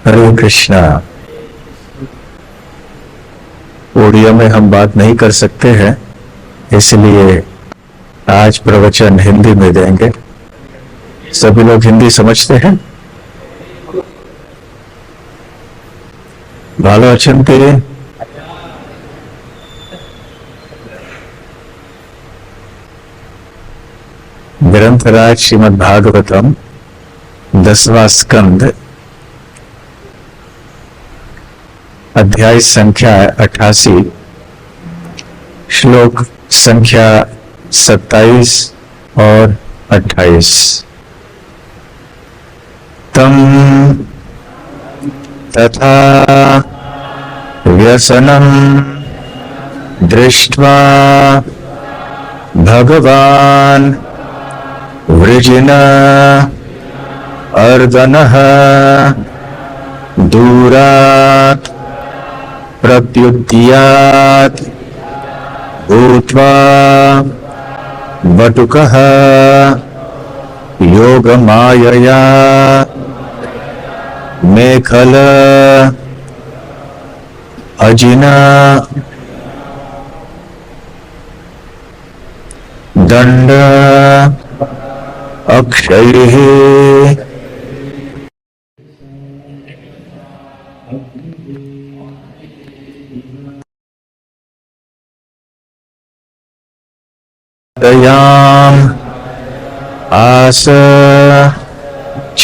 हरे Krishna. Audio में हम बात नहीं कर सकते हैं, इसलिए आज प्रवचन हिंदी में देंगे। सभी लोग हिंदी समझते हैं? भालो अचंते। ग्रंथराज श्रीमद् भागवतम 10वां स्कंद, अध्याय संख्या 88, श्लोक संख्या 27 और 28। तम तथा व्यसनम दृष्ट्वा भगवान वृजिन अर्दनः दूरात् प्रत्युत्यात् भूत्वा बटुकः योगमायया मेखल अजिना दंड अक्षयः दयाम आस च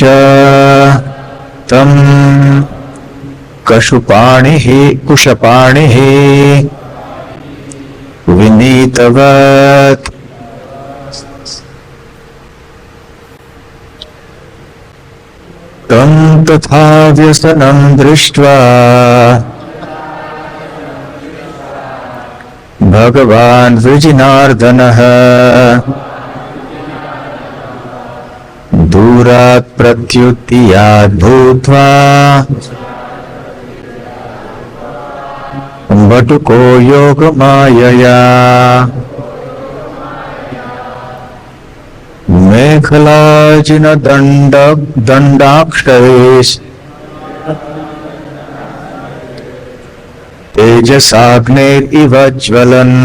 तम कुशपाणिः विनीतवत् तं तथा व्यसनं दृष्ट्वा भगवान् वृजिनार्दनः दूरात् प्रत्युत्यात् भूत्वा बटुको योगमायया मेखलाजिन दंडाक्षैः तेजसाग्नेरिव ज्वलन्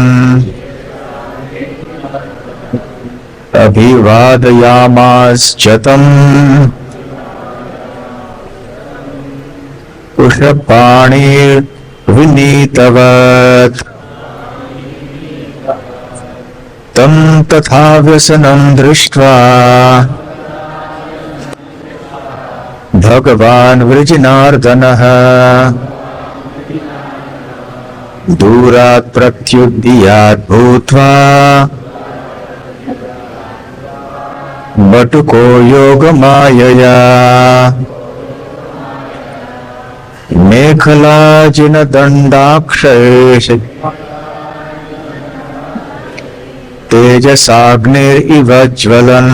अभिवादयामास तम् कुशपाणिर्विनीतवत् तं तथा व्यसनं दृष्ट्वा भगवान् वृजिनार्दनः दूरात् प्रत्युत्यात् भूत्वा बटुको योगमायया मेखलाजिन दंडाक्षैः तेजसाग्निरिव ज्वलन्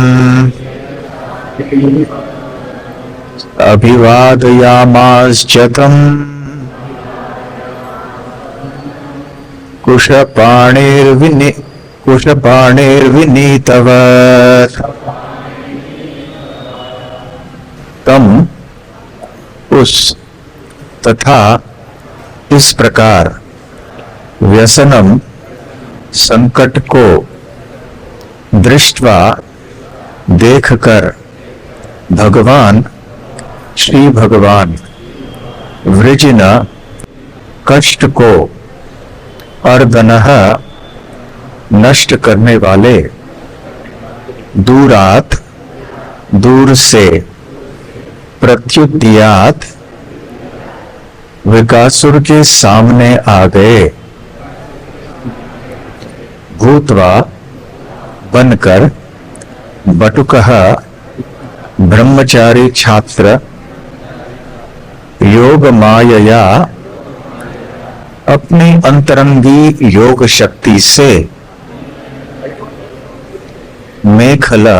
अभिवादयामास तम् कुशपाणिर्विनीतवत् तम उस तथा इस प्रकार व्यसनम संकट को दृष्टवा देखकर भगवान श्री भगवान वृजिन कष्ट को अर्दनः नष्ट करने वाले दूरात दूर से प्रत्युत्यात विकासुर के सामने आ गए भूत्वा बनकर बटुकः ब्रह्मचारी छात्र योग मायया अपनी अंतरंगी योग शक्ति से मेखला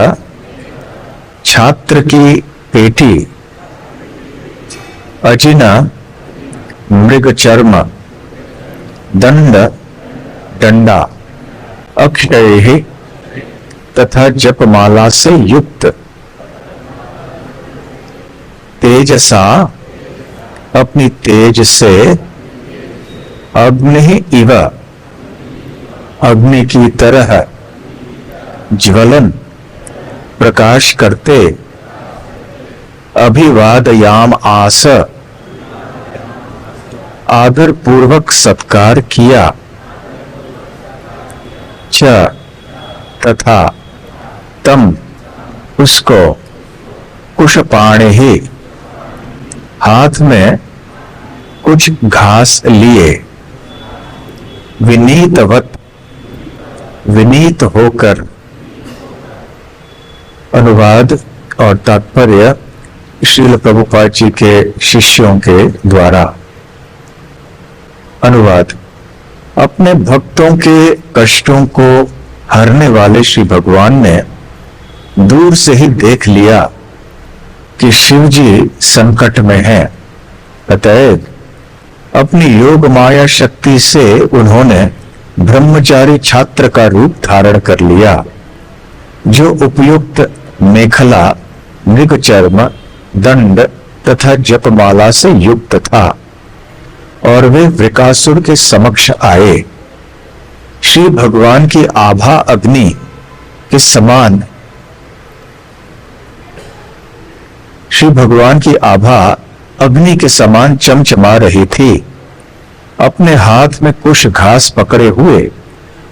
छात्र की पेटी अजिना मृग चर्म दंड डंडा अक्षय तथा जपमाला से युक्त तेजसा अपनी तेज से अग्नि इव, अग्नि की तरह ज्वलन प्रकाश करते अभिवादयाम आस, आदर पूर्वक सत्कार किया, च तथा तम उसको, कुशपाणे ही हाथ में कुछ घास लिए, विनीतवत विनीत होकर। अनुवाद और तात्पर्य श्रील प्रभुपाद जी के शिष्यों के द्वारा। अनुवाद। अपने भक्तों के कष्टों को हरने वाले श्री भगवान ने दूर से ही देख लिया कि शिव जी संकट में हैं। अतएव अपनी योग माया शक्ति से उन्होंने ब्रह्मचारी छात्र का रूप धारण कर लिया, जो उपयुक्त मेखला, मृगचर्म, दंड तथा जपमाला से युक्त था, और वे वृकासुर के समक्ष आए। श्री भगवान की आभा अग्नि के समान, श्री भगवान की आभा अग्नि के समान चमचमा रही थी। अपने हाथ में कुछ घास पकड़े हुए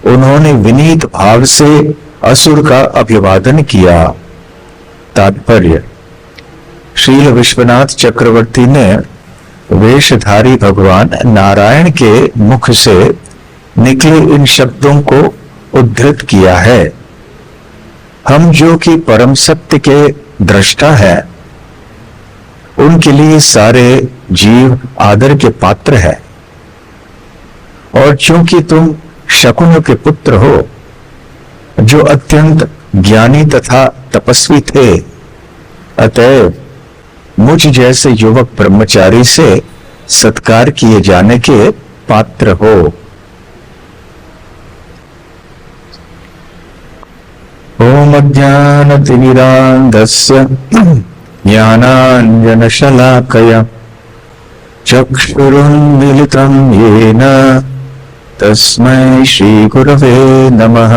उन्होंने विनीत भाव से असुर का अभिवादन किया। तात्पर्य। श्रील विश्वनाथ चक्रवर्ती ने वेशधारी भगवान नारायण के मुख से निकले इन शब्दों को उद्धृत किया है। हम जो कि परम सत्य के दृष्टा है, उनके लिए सारे जीव आदर के पात्र है। और चूंकि तुम शकुन के पुत्र हो, जो अत्यंत ज्ञानी तथा तपस्वी थे, अतएव मुझ जैसे युवक ब्रह्मचारी से सत्कार किए जाने के पात्र हो। ओम अज्ञानतिमिरान्धस्य ज्ञानाञ्जनशलाकया चक्षुरुन्मीलितं येन तस्मै श्रीगुरवे नमः।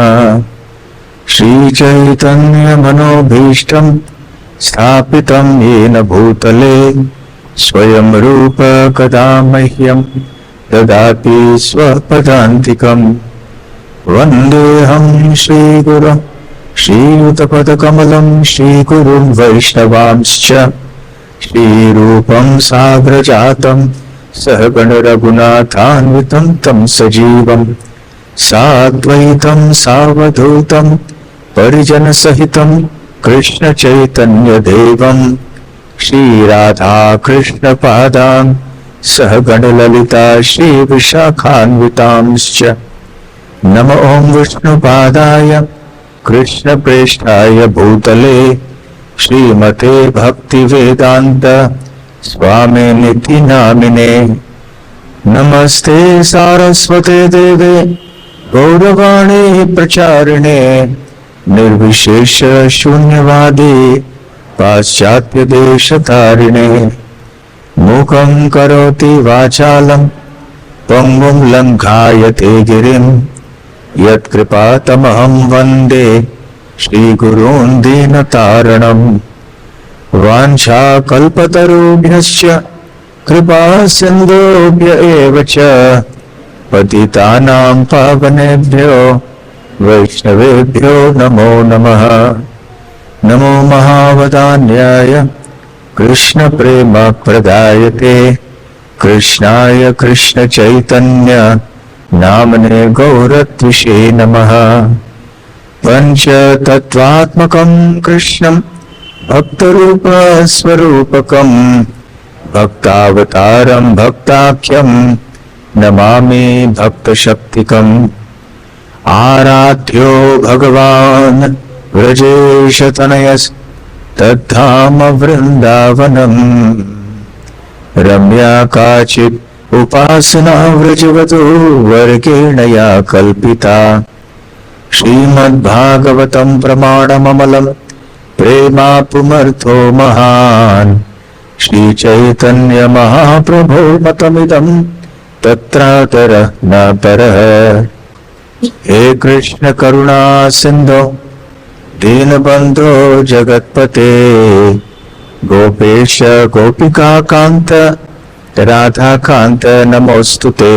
श्रीचैतन्यमनोभीष्टं स्थापितं येन भूतले स्वयं रूप कदा मह्यं ददाति स्वपदान्तिकम्। वन्देऽहं श्रीगुरुं श्रीयुतपदकमलं श्रीगुरुं वैष्णवांश्च श्रीरूपं साग्रजातं सहगण रघुनाथान्वितं तं सजीवं साद्वैतं सावधूतं परिजन सहितं कृष्ण चैतन्य देवं श्रीराधा कृष्ण पादां सहगण ललिता श्री विशाखान्वितांश्च। नमो ओं विष्णुपादाय कृष्ण प्रेष्ठाय भूतले श्रीमते भक्ति वेदांत स्वामिनिति नामिने। नमस्ते सारस्वते देवे गौरवाणी प्रचारिणे निर्विशेष शून्यवादी पाश्चात्य देशतारिणे। मूकं करोति वाचालं पंगुं लंघायते गिरिं यत्कृपातमहं वन्दे श्रीगुरून् दीनतारणम्। वाञ्छाकल्पतरुभ्यश्च कृपा सिन्धुभ्य एव च पतितानां पावनेभ्यो वैष्णवेभ्यो नमो नमः। नमो महावदान्याय कृष्ण प्रेम प्रदायते कृष्णाय कृष्ण चैतन्य नामने गौरत्विषे नमः। पंच तत्वात्मकं कृष्णं भक्तरूप स्वरूपकं भक्तावतारं भक्ताख्यं नमामि भक्तशक्तिकम्। आराध्यो भगवान् व्रजेशतनयस्तद्धाम वृन्दावनम्। रम्या काचित् उपासना व्रजवतो वर्गेण या कल्पिता। श्रीमद्भागवतं प्रमाणममलं प्रेमापुमर्थो महान् श्री चैतन्य महाप्रभो मतमिदं तत्रातरः न परः। हे कृष्ण करुणा सिंधो दीनबंधो जगत्पते, गोपेश गोपिका कांत राधा कांत नमोस्तुते।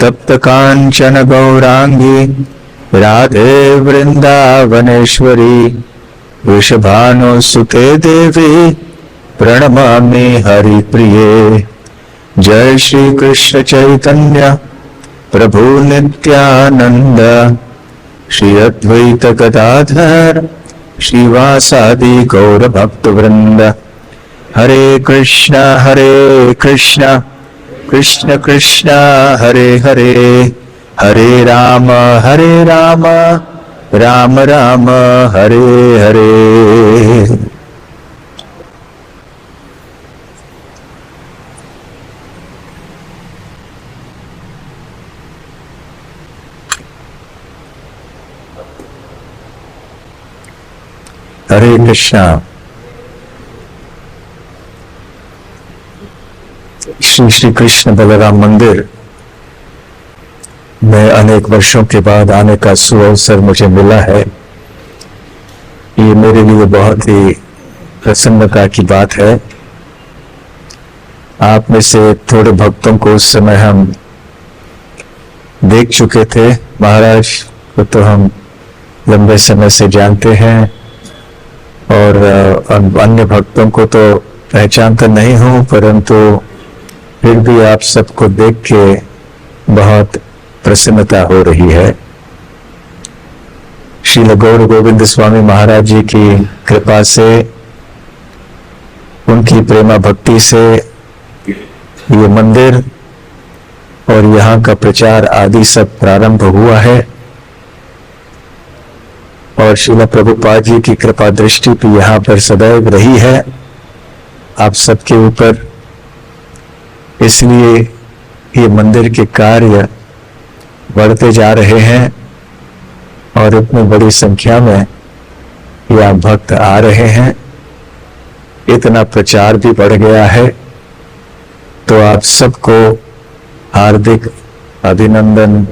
तप्त कांचन गौरांगी राधे वृंदावनेश्वरी, वृषभानुसुते देवी प्रणमामि हरिप्रिये। जय श्री कृष्ण चैतन्य प्रभु नित्यानंद, श्री अद्वैत गदाधर श्रीवासादि गौर भक्त वृंद। हरे कृष्णा कृष्ण कृष्ण हरे हरे, हरे राम राम राम हरे हरे। हरे कृष्णा। श्री श्री कृष्ण बलराम मंदिर में अनेक वर्षों के बाद आने का सुअवसर मुझे मिला है। ये मेरे लिए बहुत ही प्रसन्नता की बात है। आप में से थोड़े भक्तों को उस समय हम देख चुके थे। महाराज को तो हम लंबे समय से जानते हैं और अन्य भक्तों को तो पहचानता नहीं हूं, परंतु फिर भी आप सबको देख के बहुत प्रसन्नता हो रही है। श्रील गौर गोविंद स्वामी महाराज जी की कृपा से, उनकी प्रेमा भक्ति से ये मंदिर और यहाँ का प्रचार आदि सब प्रारंभ हुआ है और श्रील प्रभुपाद जी की कृपा दृष्टि भी यहाँ पर सदैव रही है आप सबके ऊपर। इसलिए ये मंदिर के कार्य बढ़ते जा रहे हैं और इतनी बड़ी संख्या में यहाँ भक्त आ रहे हैं। इतना प्रचार भी बढ़ गया है, तो आप सबको हार्दिक अभिनंदन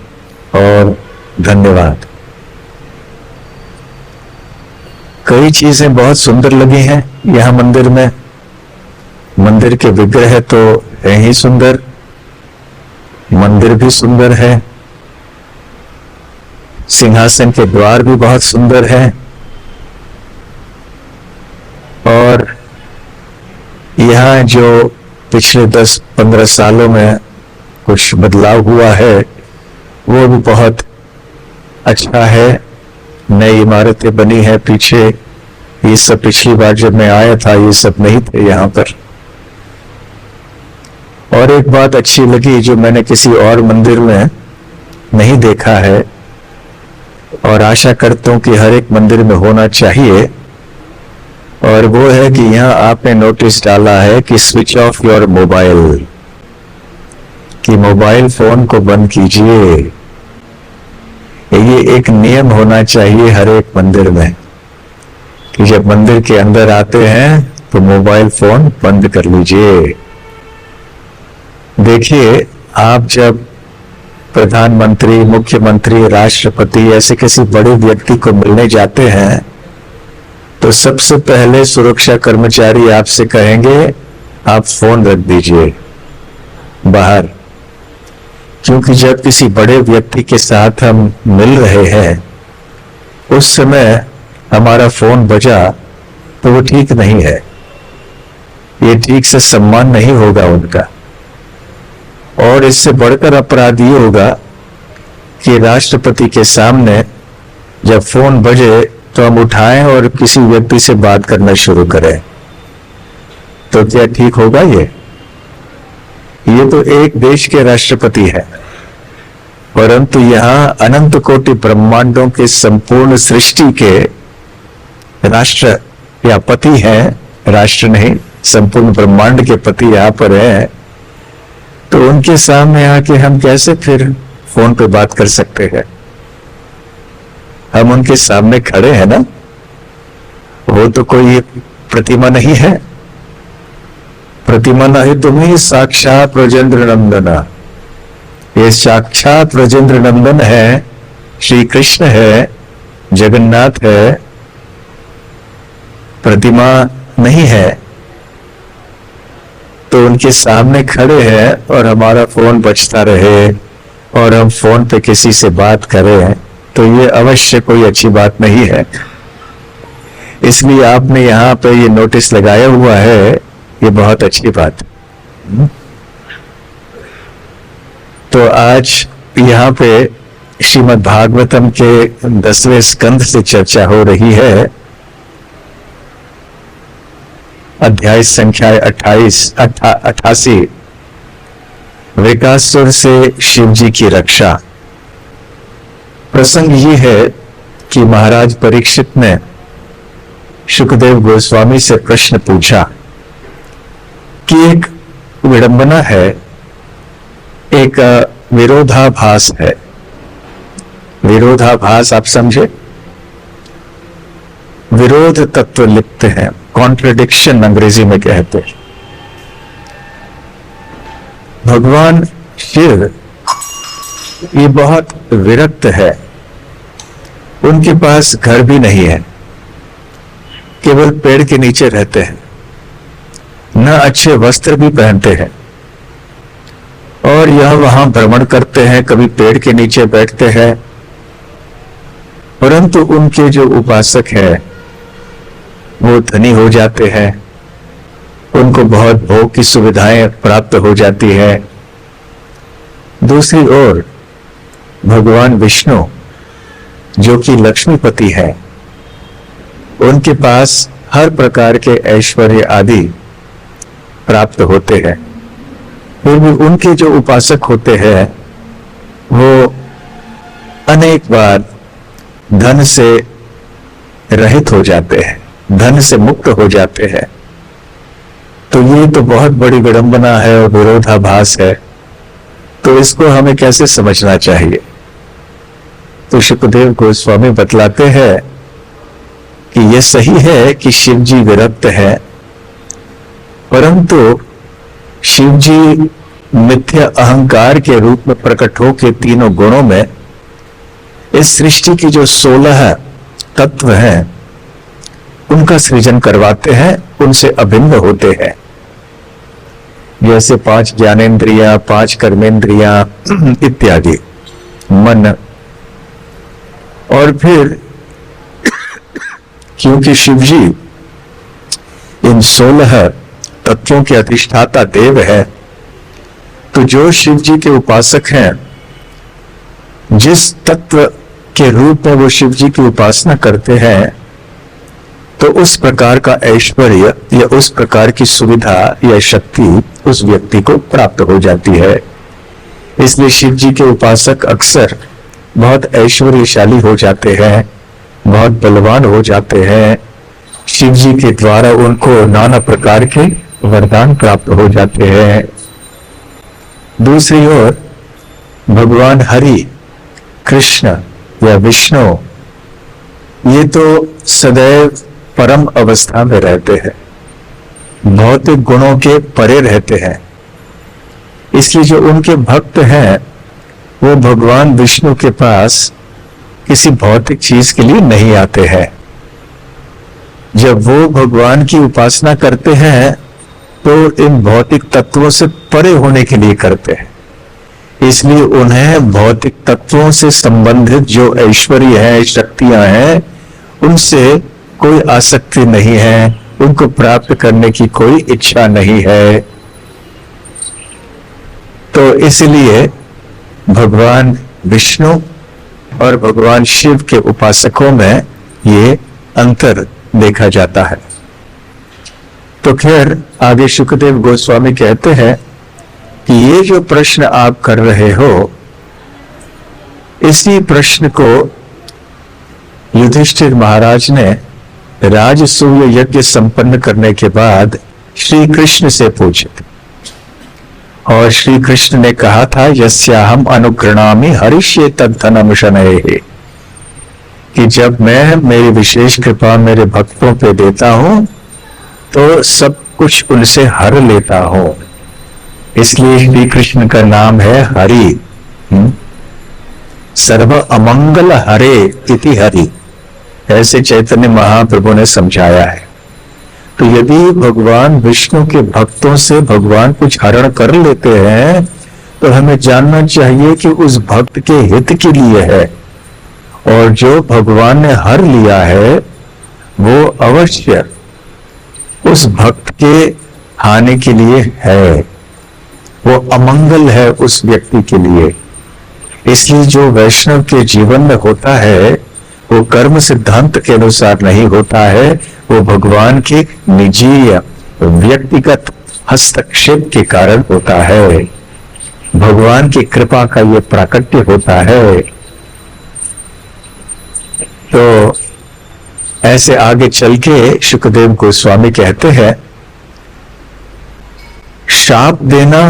और धन्यवाद। कई चीजें बहुत सुंदर लगी हैं यहाँ मंदिर में। मंदिर के विग्रह तो है ही सुंदर, मंदिर भी सुंदर है, सिंहासन के द्वार भी बहुत सुंदर है और यहाँ जो पिछले 10-15 सालों में कुछ बदलाव हुआ है वो भी बहुत अच्छा है। नई इमारतें बनी है पीछे, ये सब पिछली बार जब मैं आया था ये सब नहीं थे यहाँ पर। और एक बात अच्छी लगी जो मैंने किसी और मंदिर में नहीं देखा है और आशा करता हूँ कि हर एक मंदिर में होना चाहिए, और वो है कि यहाँ आपने नोटिस डाला है कि स्विच ऑफ योर मोबाइल, कि मोबाइल फोन को बंद कीजिए। ये एक नियम होना चाहिए हर एक मंदिर में कि जब मंदिर के अंदर आते हैं तो मोबाइल फोन बंद कर लीजिए। देखिए, आप जब प्रधानमंत्री, मुख्यमंत्री, राष्ट्रपति ऐसे किसी बड़े व्यक्ति को मिलने जाते हैं तो सबसे पहले सुरक्षा कर्मचारी आपसे कहेंगे आप फोन रख दीजिए बाहर, क्योंकि जब किसी बड़े व्यक्ति के साथ हम मिल रहे हैं उस समय हमारा फोन बजा तो वो ठीक नहीं है, ये ठीक से सम्मान नहीं होगा उनका। और इससे बढ़कर अपराध ये होगा कि राष्ट्रपति के सामने जब फोन बजे तो हम उठाएं और किसी व्यक्ति से बात करना शुरू करें, तो क्या ठीक होगा? ये तो एक देश के राष्ट्रपति है, परंतु यहाँ अनंत कोटि ब्रह्मांडों के संपूर्ण सृष्टि के राष्ट्र या पति हैं, राष्ट्र नहीं, संपूर्ण ब्रह्मांड के पति यहाँ पर हैं, तो उनके सामने आके हम कैसे फिर फोन पे बात कर सकते हैं? हम उनके सामने खड़े हैं ना, वो तो कोई प्रतिमा नहीं है, प्रतिमा नहीं तुम्हें साक्षात ब्रजेंद्र नंदन, ये साक्षात ब्रजेंद्र नंदन है, श्री कृष्ण है, जगन्नाथ है, प्रतिमा नहीं है। तो उनके सामने खड़े हैं और हमारा फोन बजता रहे और हम फोन पे किसी से बात करें तो ये अवश्य कोई अच्छी बात नहीं है। इसलिए आपने यहाँ पे ये नोटिस लगाया हुआ है, ये बहुत अच्छी बात है। तो आज यहाँ पे श्रीमद् भागवतम के 10वें स्कंध से चर्चा हो रही है। अध्याय संख्या 88 विकासुर से शिव जी की रक्षा। प्रसंग ये है कि महाराज परीक्षित ने शुकदेव गोस्वामी से प्रश्न पूछा कि एक विडंबना है, एक विरोधाभास है। विरोधाभास आप समझे, विरोध तत्व लिखते हैं, कॉन्ट्रडिक्शन अंग्रेजी में कहते हैं। भगवान शिव ये बहुत विरक्त है, उनके पास घर भी नहीं है, केवल पेड़ के नीचे रहते हैं, न अच्छे वस्त्र भी पहनते हैं और यह वहां भ्रमण करते हैं, कभी पेड़ के नीचे बैठते हैं। परंतु उनके जो उपासक है वो धनी हो जाते हैं, उनको बहुत भोग की सुविधाएं प्राप्त हो जाती है। दूसरी ओर भगवान विष्णु जो कि लक्ष्मीपति है, उनके पास हर प्रकार के ऐश्वर्य आदि प्राप्त होते हैं, फिर भी उनके जो उपासक होते हैं वो अनेक बार धन से रहित हो जाते हैं, धन से मुक्त हो जाते हैं। तो ये तो बहुत बड़ी विडंबना है और विरोधाभास है। तो इसको हमें कैसे समझना चाहिए? तो शुकदेव गोस्वामी बतलाते हैं कि यह सही है कि शिव जी विरक्त है, परंतु शिव जी मिथ्या अहंकार के रूप में प्रकट हो के तीनों गुणों में इस सृष्टि की जो 16 तत्व हैं उनका सृजन करवाते हैं, उनसे अभिन्न होते हैं। जैसे 5 ज्ञानेंद्रियां, 5 कर्मेंद्रियां इत्यादि, मन। और फिर क्योंकि शिव जी इन 16 तत्वों के अधिष्ठाता देव है, तो जो शिव जी के उपासक हैं, जिस तत्व के रूप में वो शिव जी की उपासना करते हैं, तो उस प्रकार का ऐश्वर्य या उस प्रकार की सुविधा या शक्ति उस व्यक्ति को प्राप्त हो जाती है। इसलिए शिव जी के उपासक अक्सर बहुत ऐश्वर्यशाली हो जाते हैं, बहुत बलवान हो जाते हैं। शिव जी के द्वारा उनको नाना प्रकार के वरदान प्राप्त हो जाते हैं। दूसरी ओर भगवान हरि, कृष्ण या विष्णु, ये तो सदैव परम अवस्था में रहते हैं, भौतिक गुणों के परे रहते हैं। इसलिए जो उनके भक्त हैं वो भगवान विष्णु के पास किसी भौतिक चीज के लिए नहीं आते हैं। जब वो भगवान की उपासना करते हैं तो इन भौतिक तत्वों से परे होने के लिए करते हैं। इसलिए उन्हें भौतिक तत्वों से संबंधित जो ऐश्वर्य है, शक्तियां हैं, उनसे कोई आसक्ति नहीं है, उनको प्राप्त करने की कोई इच्छा नहीं है। तो इसलिए भगवान विष्णु और भगवान शिव के उपासकों में ये अंतर देखा जाता है। तो खैर आगे शुकदेव गोस्वामी कहते हैं कि ये जो प्रश्न आप कर रहे हो, इसी प्रश्न को युधिष्ठिर महाराज ने राजसूय यज्ञ संपन्न करने के बाद श्री कृष्ण से पूछे थे। और श्री कृष्ण ने कहा था, यस्याहम अनुगृणामि हरिष्ये तद्धनम शनैः, कि जब मैं मेरी विशेष कृपा मेरे भक्तों पे देता हूं तो सब कुछ उनसे हर लेता हूं। इसलिए श्री कृष्ण का नाम है हरि। सर्व अमंगल हरे इति हरि, ऐसे चैतन्य महाप्रभु ने समझाया है। तो यदि भगवान विष्णु के भक्तों से भगवान कुछ हरण कर लेते हैं तो हमें जानना चाहिए कि उस भक्त के हित के लिए है, और जो भगवान ने हर लिया है वो अवश्य उस भक्त के हानि के लिए है, वो अमंगल है उस व्यक्ति के लिए। इसलिए जो वैष्णव के जीवन में होता है वो कर्म सिद्धांत के अनुसार नहीं होता है, वो भगवान के निजी व्यक्तिगत हस्तक्षेप के कारण होता है, भगवान की कृपा का ये प्राकट्य होता है। तो ऐसे आगे चल के शुकदेव गोस्वामी कहते हैं, शाप देना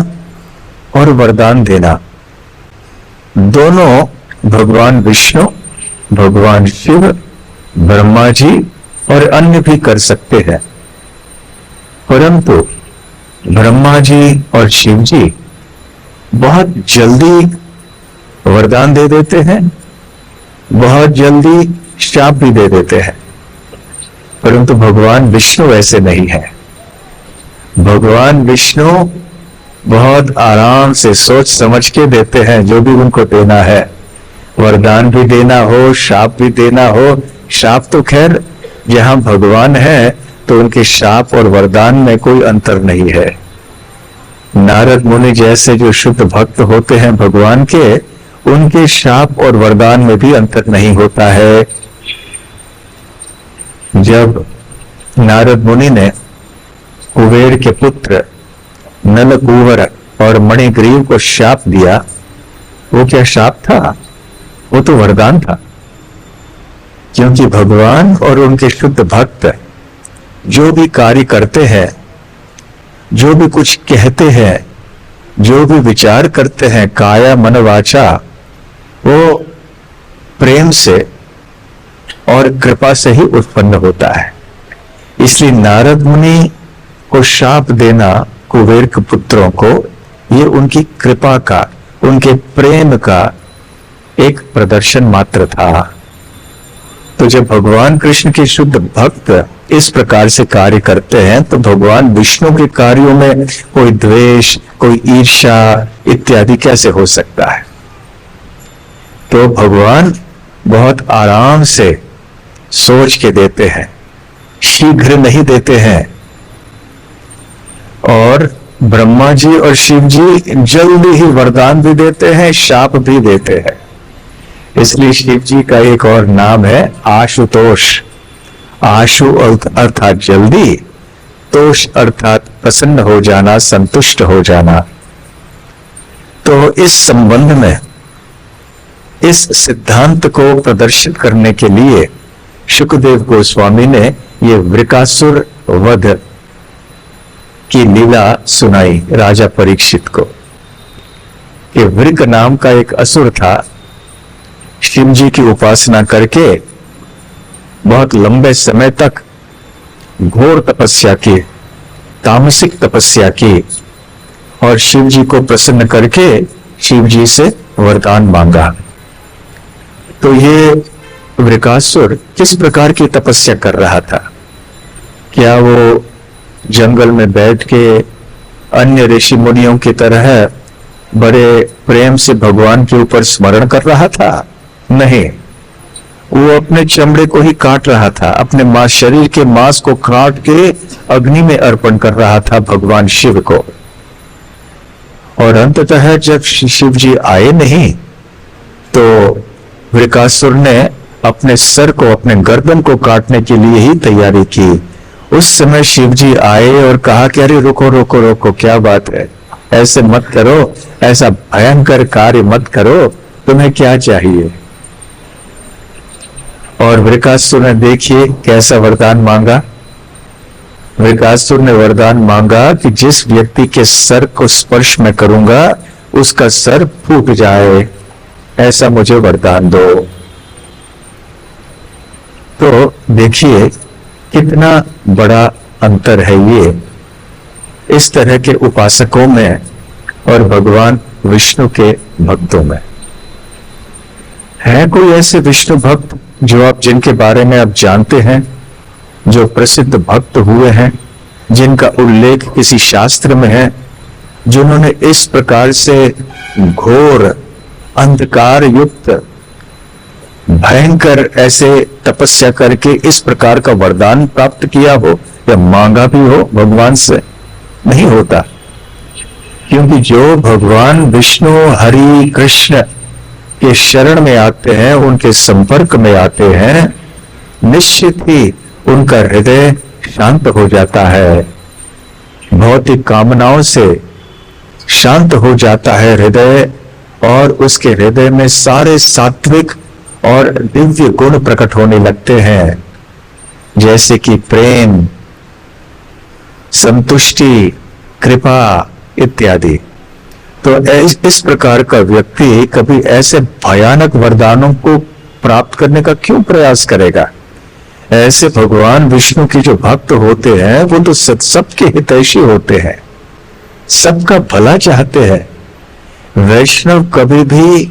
और वरदान देना दोनों भगवान विष्णु, भगवान शिव, ब्रह्मा जी और अन्य भी कर सकते हैं, परंतु ब्रह्मा जी और शिव जी बहुत जल्दी वरदान दे देते हैं, बहुत जल्दी शाप भी दे देते हैं, परंतु भगवान विष्णु ऐसे नहीं है। भगवान विष्णु बहुत आराम से सोच समझ के देते हैं जो भी उनको देना है, वरदान भी देना हो, शाप भी देना हो। शाप तो खैर जहां भगवान है तो उनके शाप और वरदान में कोई अंतर नहीं है। नारद मुनि जैसे जो शुद्ध भक्त होते हैं भगवान के, उनके शाप और वरदान में भी अंतर नहीं होता है। जब नारद मुनि ने कुबेर के पुत्र नलकूवर और मणिग्रीव को शाप दिया, वो क्या शाप था? वो तो वरदान था, क्योंकि भगवान और उनके शुद्ध भक्त जो भी कार्य करते हैं, जो भी कुछ कहते हैं, जो भी विचार करते हैं काया मन वाचा, वो प्रेम से और कृपा से ही उत्पन्न होता है। इसलिए नारद मुनि को शाप देना कुबेर के पुत्रों को, ये उनकी कृपा का, उनके प्रेम का एक प्रदर्शन मात्र था। तो जब भगवान कृष्ण के शुद्ध भक्त इस प्रकार से कार्य करते हैं तो भगवान विष्णु के कार्यों में कोई द्वेष, कोई ईर्ष्या इत्यादि कैसे हो सकता है? तो भगवान बहुत आराम से सोच के देते हैं, शीघ्र नहीं देते हैं। और ब्रह्मा जी और शिव जी जल्दी ही वरदान भी देते हैं, शाप भी देते हैं। इसलिए शिव जी का एक और नाम है आशुतोष। आशु अर्थात जल्दी, तोष अर्थात प्रसन्न हो जाना, संतुष्ट हो जाना। तो इस संबंध में, इस सिद्धांत को प्रदर्शित करने के लिए शुकदेव गोस्वामी ने ये वृकासुर वध की लीला सुनाई राजा परीक्षित को। कि वृक नाम का एक असुर था, शिव जी की उपासना करके बहुत लंबे समय तक घोर तपस्या की, तामसिक तपस्या की, और शिव जी को प्रसन्न करके शिव जी से वरदान मांगा। तो ये वृकासुर किस प्रकार की तपस्या कर रहा था? क्या वो जंगल में बैठ के अन्य ऋषि मुनियों की तरह बड़े प्रेम से भगवान के ऊपर स्मरण कर रहा था? नहीं, वो अपने चमड़े को ही काट रहा था, अपने शरीर के मांस को काट के अग्नि में अर्पण कर रहा था भगवान शिव को। और अंततः जब शिव जी आए नहीं तो वृकासुर ने अपने सर को, अपने गर्दन को काटने के लिए ही तैयारी की। उस समय शिव जी आए और कहा कि अरे रुको रुको रुको, क्या बात है, ऐसे मत करो, ऐसा भयंकर कार्य मत करो, तुम्हें क्या चाहिए? और वृकासुर ने देखिए कैसा वरदान मांगा। वृकासुर ने वरदान मांगा कि जिस व्यक्ति के सर को स्पर्श मैं करूंगा उसका सर फूट जाए, ऐसा मुझे वरदान दो। तो देखिए कितना बड़ा अंतर है ये। इस तरह के उपासकों में और भगवान विष्णु के भक्तों में। है कोई ऐसे विष्णु भक्त जो आप जिनके बारे में आप जानते हैं, जो प्रसिद्ध भक्त हुए हैं, जिनका उल्लेख किसी शास्त्र में है, जिन्होंने इस प्रकार से घोर अंधकार युक्त भयंकर ऐसे तपस्या करके इस प्रकार का वरदान प्राप्त किया हो या मांगा भी हो भगवान से? नहीं होता, क्योंकि जो भगवान विष्णु हरि कृष्ण के शरण में आते हैं, उनके संपर्क में आते हैं, निश्चित ही उनका हृदय शांत हो जाता है, भौतिक कामनाओं से शांत हो जाता है हृदय, और उसके हृदय में सारे सात्विक और दिव्य गुण प्रकट होने लगते हैं, जैसे कि प्रेम, संतुष्टि, कृपा इत्यादि। तो इस प्रकार का व्यक्ति कभी ऐसे भयानक वरदानों को प्राप्त करने का क्यों प्रयास करेगा? ऐसे भगवान विष्णु के जो भक्त होते हैं वो तो सबके हितैषी होते हैं, सबका भला चाहते हैं। वैष्णव कभी भी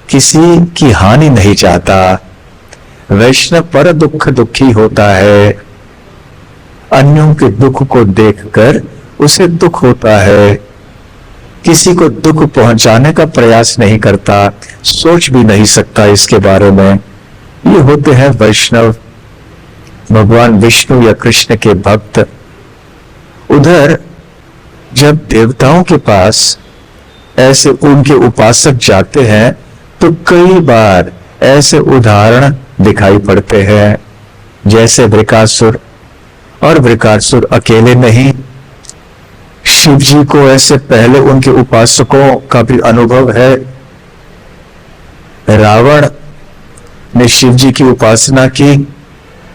किसी की हानि नहीं चाहता। वैष्णव पर दुखी होता है, अन्यों के दुख को देखकर उसे दुख होता है, किसी को दुख पहुंचाने का प्रयास नहीं करता, सोच भी नहीं सकता इसके बारे में। ये होते हैं वैष्णव, भगवान विष्णु या कृष्ण के भक्त। उधर जब देवताओं के पास ऐसे उनके उपासक जाते हैं तो कई बार ऐसे उदाहरण दिखाई पड़ते हैं, जैसे वृकासुर। और वृकासुर अकेले नहीं, शिव जी को ऐसे पहले उनके उपासकों का भी अनुभव है। रावण ने शिव जी की उपासना की,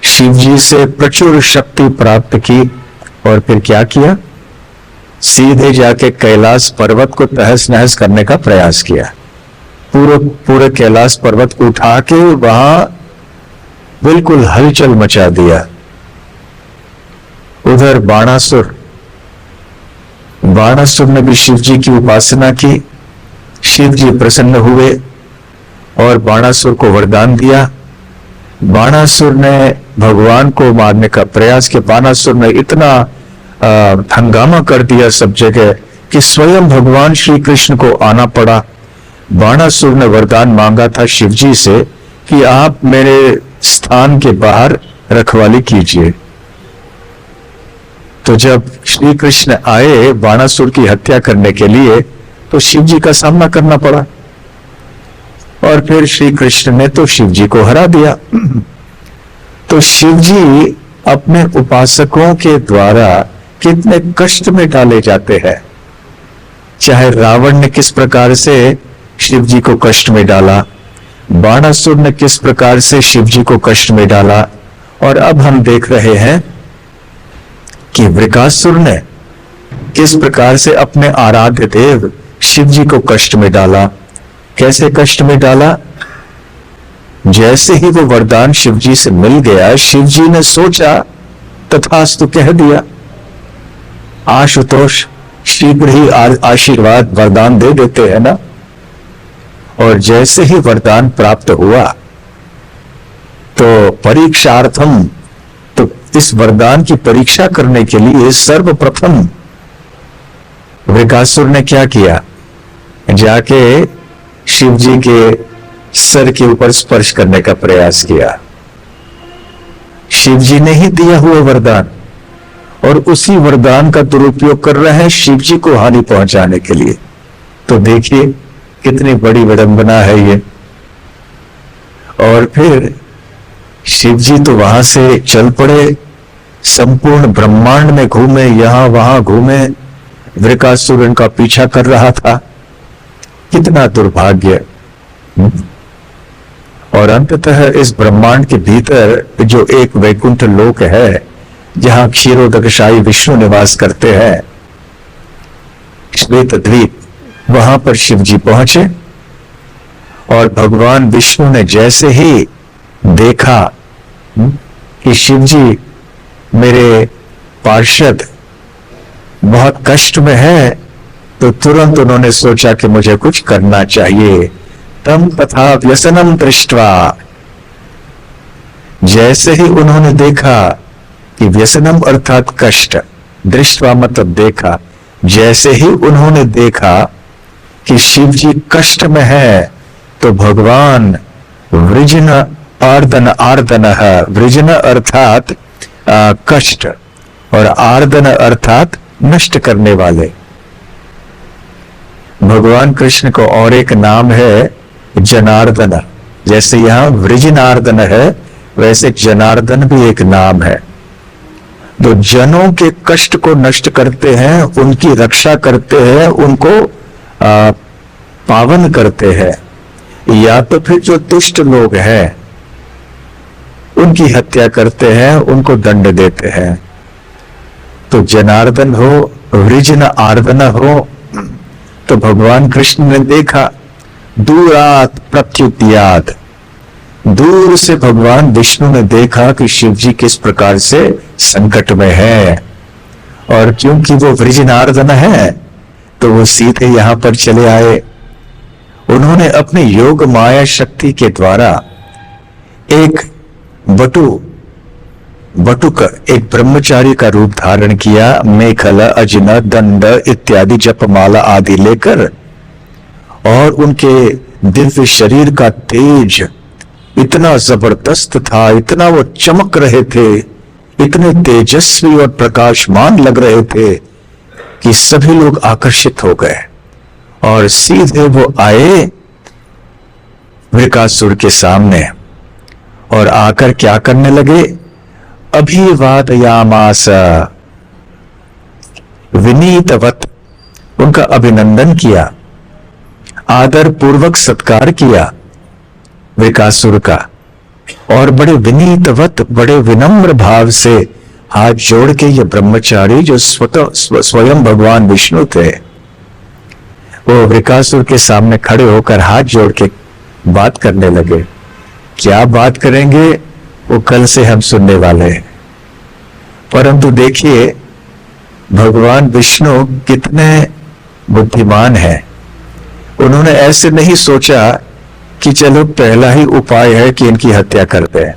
शिव जी से प्रचुर शक्ति प्राप्त की, और फिर क्या किया? सीधे जाके कैलाश पर्वत को तहस नहस करने का प्रयास किया। पूरे कैलाश पर्वत को उठा के वहां बिल्कुल हलचल मचा दिया। उधर बाणासुर ने भी शिव जी की उपासना की, शिव जी प्रसन्न हुए और बाणासुर को वरदान दिया। बाणासुर ने भगवान को मारने का प्रयास किया। बाणासुर ने इतना हंगामा कर दिया सब जगह कि स्वयं भगवान श्री कृष्ण को आना पड़ा। बाणासुर ने वरदान मांगा था शिव जी से कि आप मेरे स्थान के बाहर रखवाली कीजिए। तो जब श्री कृष्ण आए बाणासुर की हत्या करने के लिए, तो शिव जी का सामना करना पड़ा, और फिर श्री कृष्ण ने तो शिव जी को हरा दिया। तो शिव जी अपने उपासकों के द्वारा कितने कष्ट में डाले जाते हैं। चाहे रावण ने किस प्रकार से शिव जी को कष्ट में डाला, बाणासुर ने किस प्रकार से शिव जी को कष्ट में डाला, और अब हम देख रहे हैं कि वृकासुर ने किस प्रकार से अपने आराध्य देव शिव जी को कष्ट में डाला। कैसे कष्ट में डाला? जैसे ही वो वरदान शिव जी से मिल गया, शिव जी ने सोचा, तथास्तु कह दिया, आशुतोष शीघ्र ही आशीर्वाद वरदान दे देते हैं ना। और जैसे ही वरदान प्राप्त हुआ तो परीक्षार्थम, तो इस वरदान की परीक्षा करने के लिए सर्वप्रथम वृकासुर ने क्या किया? जाके शिव जी के सर के ऊपर स्पर्श करने का प्रयास किया। शिव जी ने ही दिया हुआ वरदान, और उसी वरदान का दुरुपयोग कर रहे हैं शिव जी को हानि पहुंचाने के लिए। तो देखिए कितनी बड़ी विडंबना है ये। और फिर शिव जी तो वहां से चल पड़े, संपूर्ण ब्रह्मांड में घूमे, यहां वहां घूमे, वृकासुर इनका पीछा कर रहा था। कितना दुर्भाग्य। और अंततः इस ब्रह्मांड के भीतर जो एक वैकुंठ लोक है, जहां क्षीरोदकशाही विष्णु निवास करते हैं, श्वेत द्वीप, वहां पर शिव जी पहुंचे। और भगवान विष्णु ने जैसे ही देखा कि शिव जी मेरे पार्षद बहुत कष्ट में है, तो तुरंत उन्होंने सोचा कि मुझे कुछ करना चाहिए। तम तथा व्यसनम दृष्ट्वा, जैसे ही उन्होंने देखा कि व्यसनम अर्थात कष्ट, दृष्ट्वा मतलब देखा, जैसे ही उन्होंने देखा कि शिव जी कष्ट में है, तो भगवान वृजन आर्दन, आर्दन है, वृजन अर्थात कष्ट और आर्दन अर्थात नष्ट करने वाले। भगवान कृष्ण को और एक नाम है जनार्दन। जैसे यहां वृजनार्दन है, वैसे जनार्दन भी एक नाम है। तो जनों के कष्ट को नष्ट करते हैं, उनकी रक्षा करते हैं, उनको पावन करते हैं। या तो फिर जो दुष्ट लोग हैं उनकी हत्या करते हैं, उनको दंड देते हैं। तो जनार्दन हो, वृजन आर्दन हो। तो भगवान कृष्ण ने देखा, दूरात प्रत्युत्यात, दूर से भगवान विष्णु ने देखा कि शिव जी किस प्रकार से संकट में है, और क्योंकि वो वृजनार्दन है तो वो सीधे यहां पर चले आए। उन्होंने अपने योग माया शक्ति के द्वारा एक बटुक, एक ब्रह्मचारी का रूप धारण किया, मेखल, अजन, दंड इत्यादि जपमाला आदि लेकर, और उनके दिव्य शरीर का तेज इतना जबरदस्त था, इतना वो चमक रहे थे, इतने तेजस्वी और प्रकाशमान लग रहे थे कि सभी लोग आकर्षित हो गए। और सीधे वो आए वृकासुर के सामने और आकर क्या करने लगे, अभिवादयामास, विनीतवत उनका अभिनंदन किया, आदर पूर्वक सत्कार किया वृकासुर का, और बड़े विनीतवत, बड़े विनम्र भाव से हाथ जोड़ के ये ब्रह्मचारी जो स्वयं भगवान विष्णु थे, वो वृकासुर के सामने खड़े होकर हाथ जोड़ के बात करने लगे। क्या बात करेंगे वो कल से हम सुनने वाले हैं। परंतु देखिए भगवान विष्णु कितने बुद्धिमान हैं। उन्होंने ऐसे नहीं सोचा कि चलो पहला ही उपाय है कि इनकी हत्या करते हैं।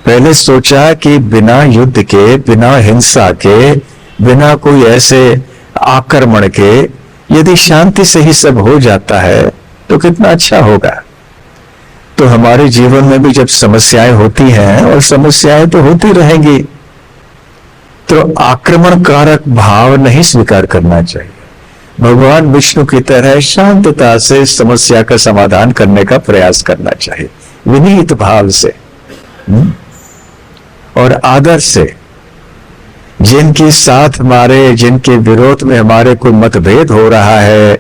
पहले सोचा कि बिना युद्ध के, बिना हिंसा के, बिना कोई ऐसे आक्रमण के यदि शांति से ही सब हो जाता है तो कितना अच्छा होगा। तो हमारे जीवन में भी जब समस्याएं होती हैं, और समस्याएं तो होती रहेंगी, तो आक्रमणकारक भाव नहीं स्वीकार करना चाहिए। भगवान विष्णु की तरह शांतता से समस्या का समाधान करने का प्रयास करना चाहिए, विनीत भाव से और आदर से। जिनके साथ हमारे, जिनके विरोध में हमारे कोई मतभेद हो रहा है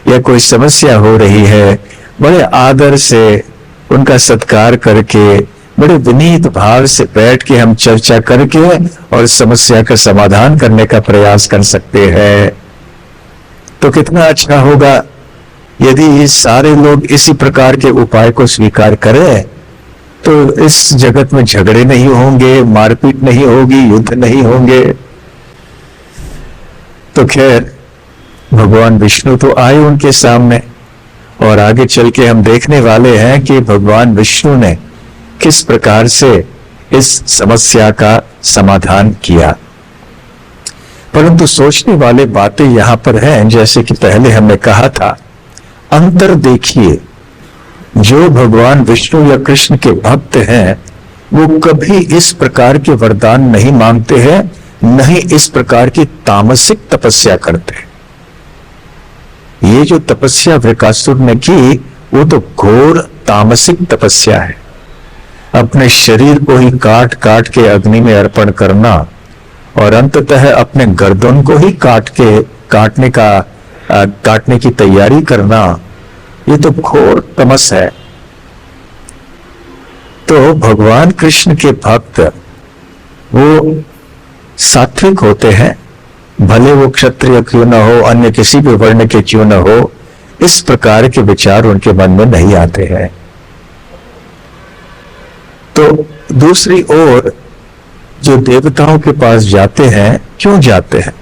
या कोई समस्या हो रही है, बड़े आदर से उनका सत्कार करके, बड़े विनीत भाव से बैठ के हम चर्चा करके और समस्या का समाधान करने का प्रयास कर सकते हैं। तो कितना अच्छा होगा यदि ये सारे लोग इसी प्रकार के उपाय को स्वीकार करें, तो इस जगत में झगड़े नहीं होंगे, मारपीट नहीं होगी, युद्ध नहीं होंगे। तो खैर भगवान विष्णु तो आए उनके सामने, और आगे चल के हम देखने वाले हैं कि भगवान विष्णु ने किस प्रकार से इस समस्या का समाधान किया। परंतु सोचने वाली बातें यहां पर हैं। जैसे कि पहले हमने कहा था, अंतर देखिए, जो भगवान विष्णु या कृष्ण के भक्त हैं वो कभी इस प्रकार के वरदान नहीं मांगते हैं, नहीं इस प्रकार की तामसिक तपस्या करते। ये जो तपस्या वृकासुर ने की वो तो घोर तामसिक तपस्या है। अपने शरीर को ही काट काट के अग्नि में अर्पण करना, और अंततः अपने गर्दन को ही काटने की तैयारी करना, ये तो घोर तमस है। तो भगवान कृष्ण के भक्त वो सात्विक होते हैं, भले वो क्षत्रिय क्यों न हो, अन्य किसी भी वर्ण के क्यों न हो, इस प्रकार के विचार उनके मन में नहीं आते हैं। तो दूसरी ओर जो देवताओं के पास जाते हैं, क्यों जाते हैं?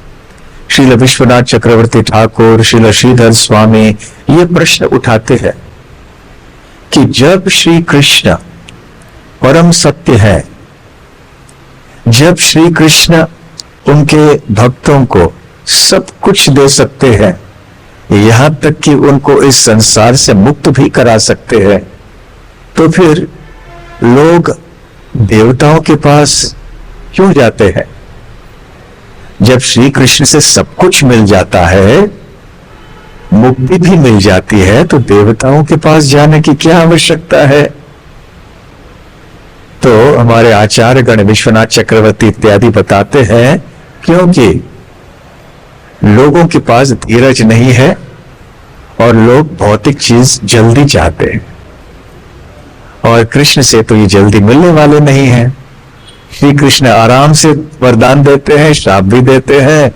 श्रील विश्वनाथ चक्रवर्ती ठाकुर, श्रील श्रीधर स्वामी ये प्रश्न उठाते हैं कि जब श्री कृष्ण परम सत्य है, जब श्री कृष्ण उनके भक्तों को सब कुछ दे सकते हैं, यहां तक कि उनको इस संसार से मुक्त भी करा सकते हैं, तो फिर लोग देवताओं के पास क्यों जाते हैं? जब श्री कृष्ण से सब कुछ मिल जाता है, मुक्ति भी मिल जाती है, तो देवताओं के पास जाने की क्या आवश्यकता है? तो हमारे आचार्य गण विश्वनाथ चक्रवर्ती इत्यादि बताते हैं क्योंकि लोगों के पास धीरज नहीं है और लोग भौतिक चीज जल्दी चाहते हैं, और कृष्ण से तो ये जल्दी मिलने वाले नहीं हैं। श्री कृष्ण आराम से वरदान देते हैं, श्राप भी देते हैं,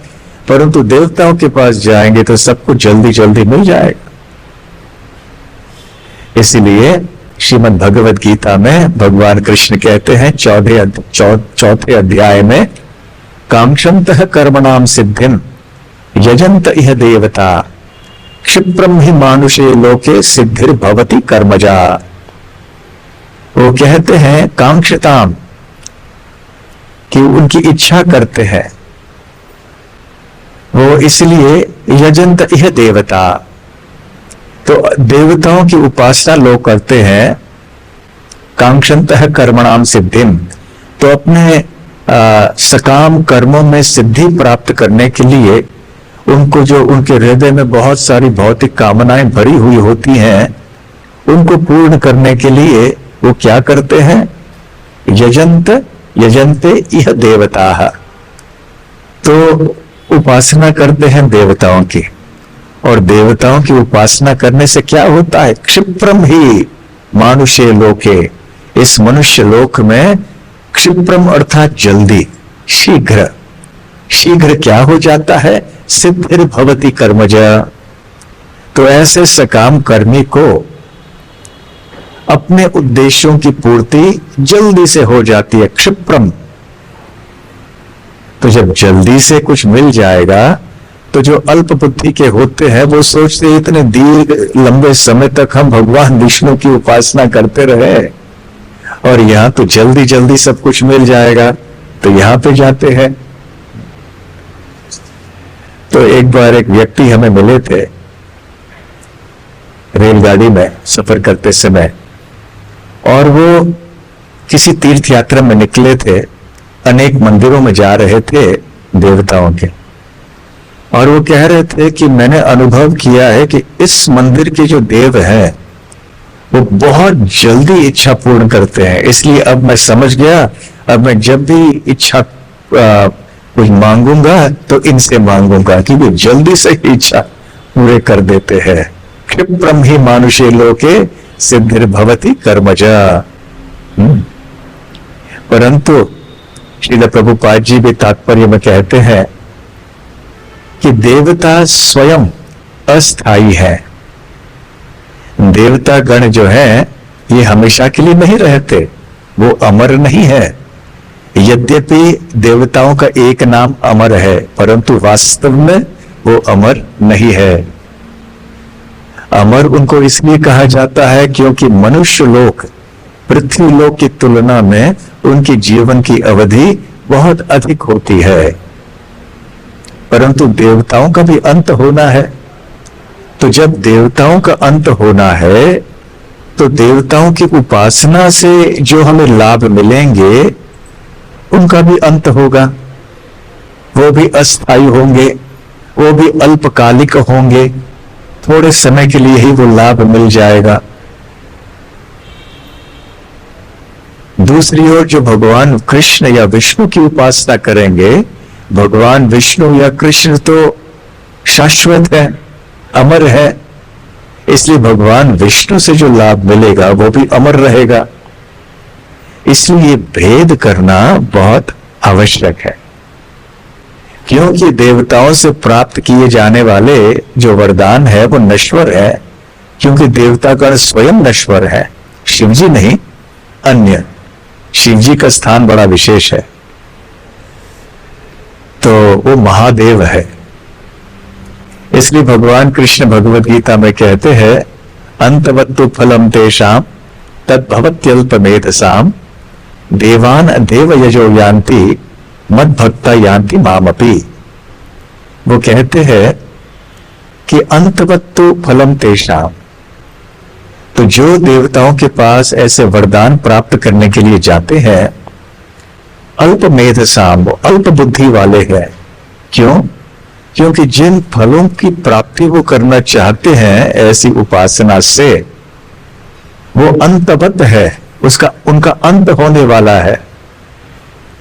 परंतु देवताओं के पास जाएंगे तो सब कुछ जल्दी जल्दी मिल जाएगा। इसलिए श्रीमद् भगवद गीता में भगवान कृष्ण कहते हैं चौथे अध्याय में, कांक्षन्तः कर्मणाम सिद्धिम यजन्त इह देवता क्षिप्रम ही मानुषे लोके सिद्धिर भवति कर्मजा। वो कहते हैं कांक्षताम, कि उनकी इच्छा करते हैं, वो इसलिए यजन्त इह देवता, तो देवताओं की उपासना लोग करते हैं। कांक्षन्तः कर्मणाम सिद्धिम, तो अपने सकाम कर्मों में सिद्धि प्राप्त करने के लिए उनको जो उनके हृदय में बहुत सारी भौतिक कामनाएं भरी हुई होती हैं, उनको पूर्ण करने के लिए वो क्या करते हैं? यजन्ते इह देवता, तो उपासना करते हैं देवताओं की। और देवताओं की उपासना करने से क्या होता है? क्षिप्रम ही मानुषे लोके, इस मनुष्य लोक में क्षिप्रम अर्थात जल्दी, शीघ्र शीघ्र क्या हो जाता है? सिद्धिर भवति कर्मजा। तो ऐसे सकाम कर्मी को अपने उद्देश्यों की पूर्ति जल्दी से हो जाती है, क्षिप्रम। तो जब जल्दी से कुछ मिल जाएगा तो जो अल्प बुद्धि के होते हैं वो सोचते हैं इतने दीर्घ लंबे समय तक हम भगवान विष्णु की उपासना करते रहे और यहां तो जल्दी जल्दी सब कुछ मिल जाएगा, तो यहां पे जाते हैं। तो एक बार एक व्यक्ति हमें मिले थे रेलगाड़ी में सफर करते समय, और वो किसी तीर्थ यात्रा में निकले थे, अनेक मंदिरों में जा रहे थे देवताओं के, और वो कह रहे थे कि मैंने अनुभव किया है कि इस मंदिर के जो देव हैं वो बहुत जल्दी इच्छा पूर्ण करते हैं, इसलिए अब मैं समझ गया, अब मैं जब भी इच्छा कुछ मांगूंगा तो इनसे मांगूंगा कि वो जल्दी से इच्छा पूरे कर देते हैं। क्षिप्रम ही मानुषे लोके सिद्धिर भवति कर्मजा। परंतु श्रील प्रभुपाद जी भी तात्पर्य में कहते हैं कि देवता स्वयं अस्थाई है। देवता गण जो है ये हमेशा के लिए नहीं रहते, वो अमर नहीं है। यद्यपि देवताओं का एक नाम अमर है, परंतु वास्तव में वो अमर नहीं है। अमर उनको इसलिए कहा जाता है क्योंकि मनुष्य लोक पृथ्वी लोक की तुलना में उनकी जीवन की अवधि बहुत अधिक होती है, परंतु देवताओं का भी अंत होना है। तो जब देवताओं का अंत होना है तो देवताओं की उपासना से जो हमें लाभ मिलेंगे उनका भी अंत होगा, वो भी अस्थायी होंगे, वो भी अल्पकालिक होंगे, थोड़े समय के लिए ही वो लाभ मिल जाएगा। दूसरी ओर जो भगवान कृष्ण या विष्णु की उपासना करेंगे, भगवान विष्णु या कृष्ण तो शाश्वत है, अमर है, इसलिए भगवान विष्णु से जो लाभ मिलेगा वो भी अमर रहेगा। इसलिए भेद करना बहुत आवश्यक है, क्योंकि देवताओं से प्राप्त किए जाने वाले जो वरदान है वो नश्वर है, क्योंकि देवतागण स्वयं नश्वर है, शिवजी नहीं, अन्य। शिवजी का स्थान बड़ा विशेष है, तो वो महादेव है, इसलिए भगवान कृष्ण भगवद गीता में कहते हैं, अंतवत्तु फलम तेषाम तद्भवत्यल्पमेधसाम देवान देव यजो यान्ति मद भक्ता यान्ति मामपि। वो कहते हैं कि अंतवत्तु फलम तेषाम, तो जो देवताओं के पास ऐसे वरदान प्राप्त करने के लिए जाते हैं, अल्प मेधसाम, वो अल्प बुद्धि वाले हैं। क्यों? क्योंकि जिन फलों की प्राप्ति वो करना चाहते हैं ऐसी उपासना से, वो अंतवत है, उनका अंत होने वाला है।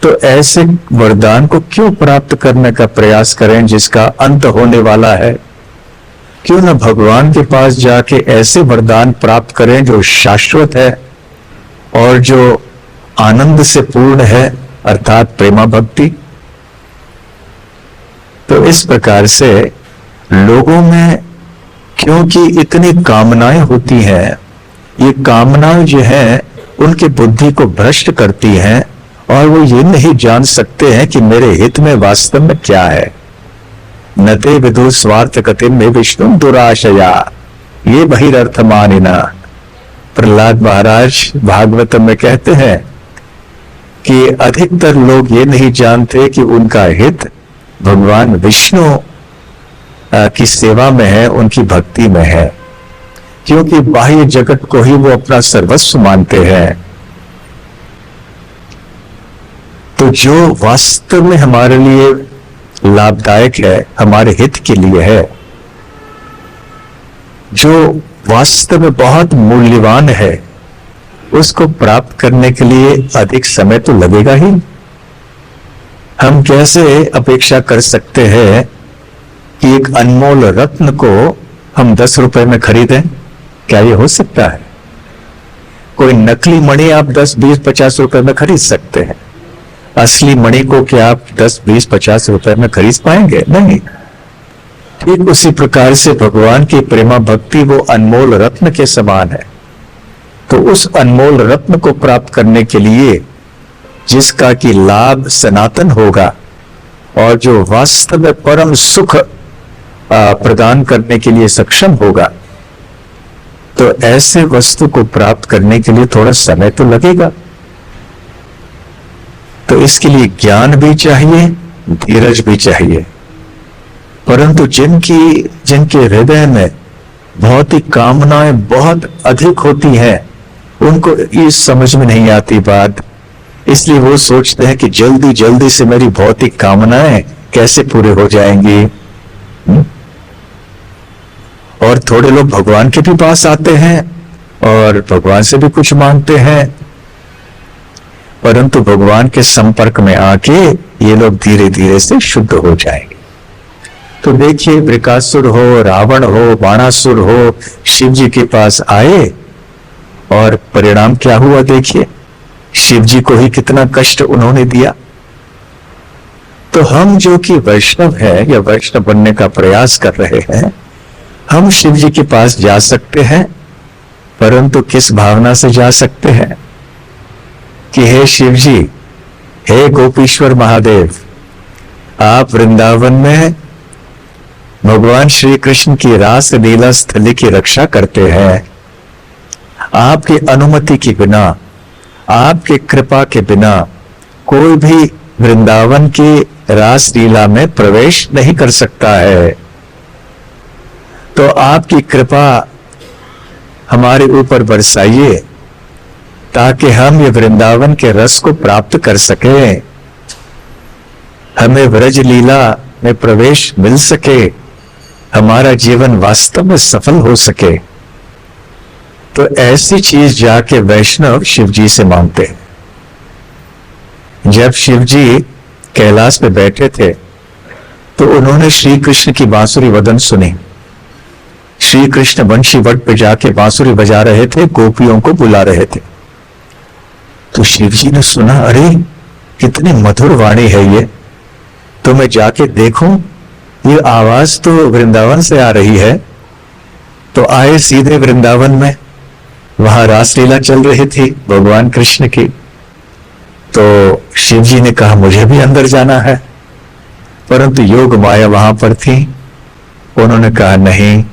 तो ऐसे वरदान को क्यों प्राप्त करने का प्रयास करें जिसका अंत होने वाला है? क्यों न भगवान के पास जाके ऐसे वरदान प्राप्त करें जो शाश्वत है और जो आनंद से पूर्ण है, अर्थात प्रेमा भक्ति। तो इस प्रकार से लोगों में क्योंकि इतनी कामनाएं होती हैं, ये कामनाएं जो है उनकी बुद्धि को भ्रष्ट करती हैं और वो ये नहीं जान सकते हैं कि मेरे हित में वास्तव में क्या है। नते विदु स्वार्थ गति में विष्णु दुराशया ये बहिरर्थ मानिना। प्रहलाद महाराज भागवत में कहते हैं कि अधिकतर लोग ये नहीं जानते कि उनका हित भगवान विष्णु की सेवा में है, उनकी भक्ति में है, क्योंकि बाह्य जगत को ही वो अपना सर्वस्व मानते हैं। तो जो वास्तव में हमारे लिए लाभदायक है, हमारे हित के लिए है, जो वास्तव में बहुत मूल्यवान है, उसको प्राप्त करने के लिए अधिक समय तो लगेगा ही। हम कैसे अपेक्षा कर सकते हैं कि एक अनमोल रत्न को हम 10 रुपए में खरीदें? क्या ये हो सकता है? कोई नकली मणि आप 10, 20, 50 रुपए में खरीद सकते हैं, असली मणि को क्या आप 10, 20, 50 रुपए में खरीद पाएंगे? नहीं। ठीक उसी प्रकार से भगवान की प्रेमा भक्ति वो अनमोल रत्न के समान है। तो उस अनमोल रत्न को प्राप्त करने के लिए, जिसका कि लाभ सनातन होगा और जो वास्तव में परम सुख प्रदान करने के लिए सक्षम होगा, तो ऐसे वस्तु को प्राप्त करने के लिए थोड़ा समय तो लगेगा। तो इसके लिए ज्ञान भी चाहिए, धीरज भी चाहिए। परंतु जिनके हृदय में भौतिक कामनाएं बहुत अधिक होती हैं, उनको ये समझ में नहीं आती बात। इसलिए वो सोचते हैं कि जल्दी जल्दी से मेरी भौतिक कामनाएं कैसे पूरे हो जाएंगी। और थोड़े लोग भगवान के भी पास आते हैं और भगवान से भी कुछ मांगते हैं, परंतु भगवान के संपर्क में आके ये लोग धीरे धीरे से शुद्ध हो जाएंगे। तो देखिए, वृकासुर हो, रावण हो, बाणासुर हो, शिव जी के पास आए और परिणाम क्या हुआ देखिए। शिव जी को ही कितना कष्ट उन्होंने दिया। तो हम जो कि वैष्णव है या वैष्णव बनने का प्रयास कर रहे हैं, हम शिव जी के पास जा सकते हैं, परंतु किस भावना से जा सकते हैं कि हे शिव जी, हे गोपीश्वर महादेव, आप वृंदावन में भगवान श्री कृष्ण की रास लीला स्थली की रक्षा करते हैं। आपकी अनुमति के बिना, आपकी कृपा के बिना कोई भी वृंदावन की रास लीला में प्रवेश नहीं कर सकता है। तो आपकी कृपा हमारे ऊपर बरसाइए ताकि हम ये वृंदावन के रस को प्राप्त कर सके, हमें व्रज लीला में प्रवेश मिल सके, हमारा जीवन वास्तव में सफल हो सके। तो ऐसी चीज जाके वैष्णव शिव जी से मांगते हैं। जब शिव जी कैलाश पे बैठे थे तो उन्होंने श्री कृष्ण की बांसुरी वदन सुनी। श्री कृष्ण बंशी वट पे जाके बांसुरी बजा रहे थे, गोपियों को बुला रहे थे। तो शिव जी ने सुना, अरे कितनी मधुर वाणी है ये, तो मैं जाके देखूं, ये आवाज तो वृंदावन से आ रही है। तो आए सीधे वृंदावन में, वहां रासलीला चल रही थी भगवान कृष्ण की। तो शिव जी ने कहा मुझे भी अंदर जाना है, परंतु योग माया वहां पर थी। उन्होंने कहा नहीं,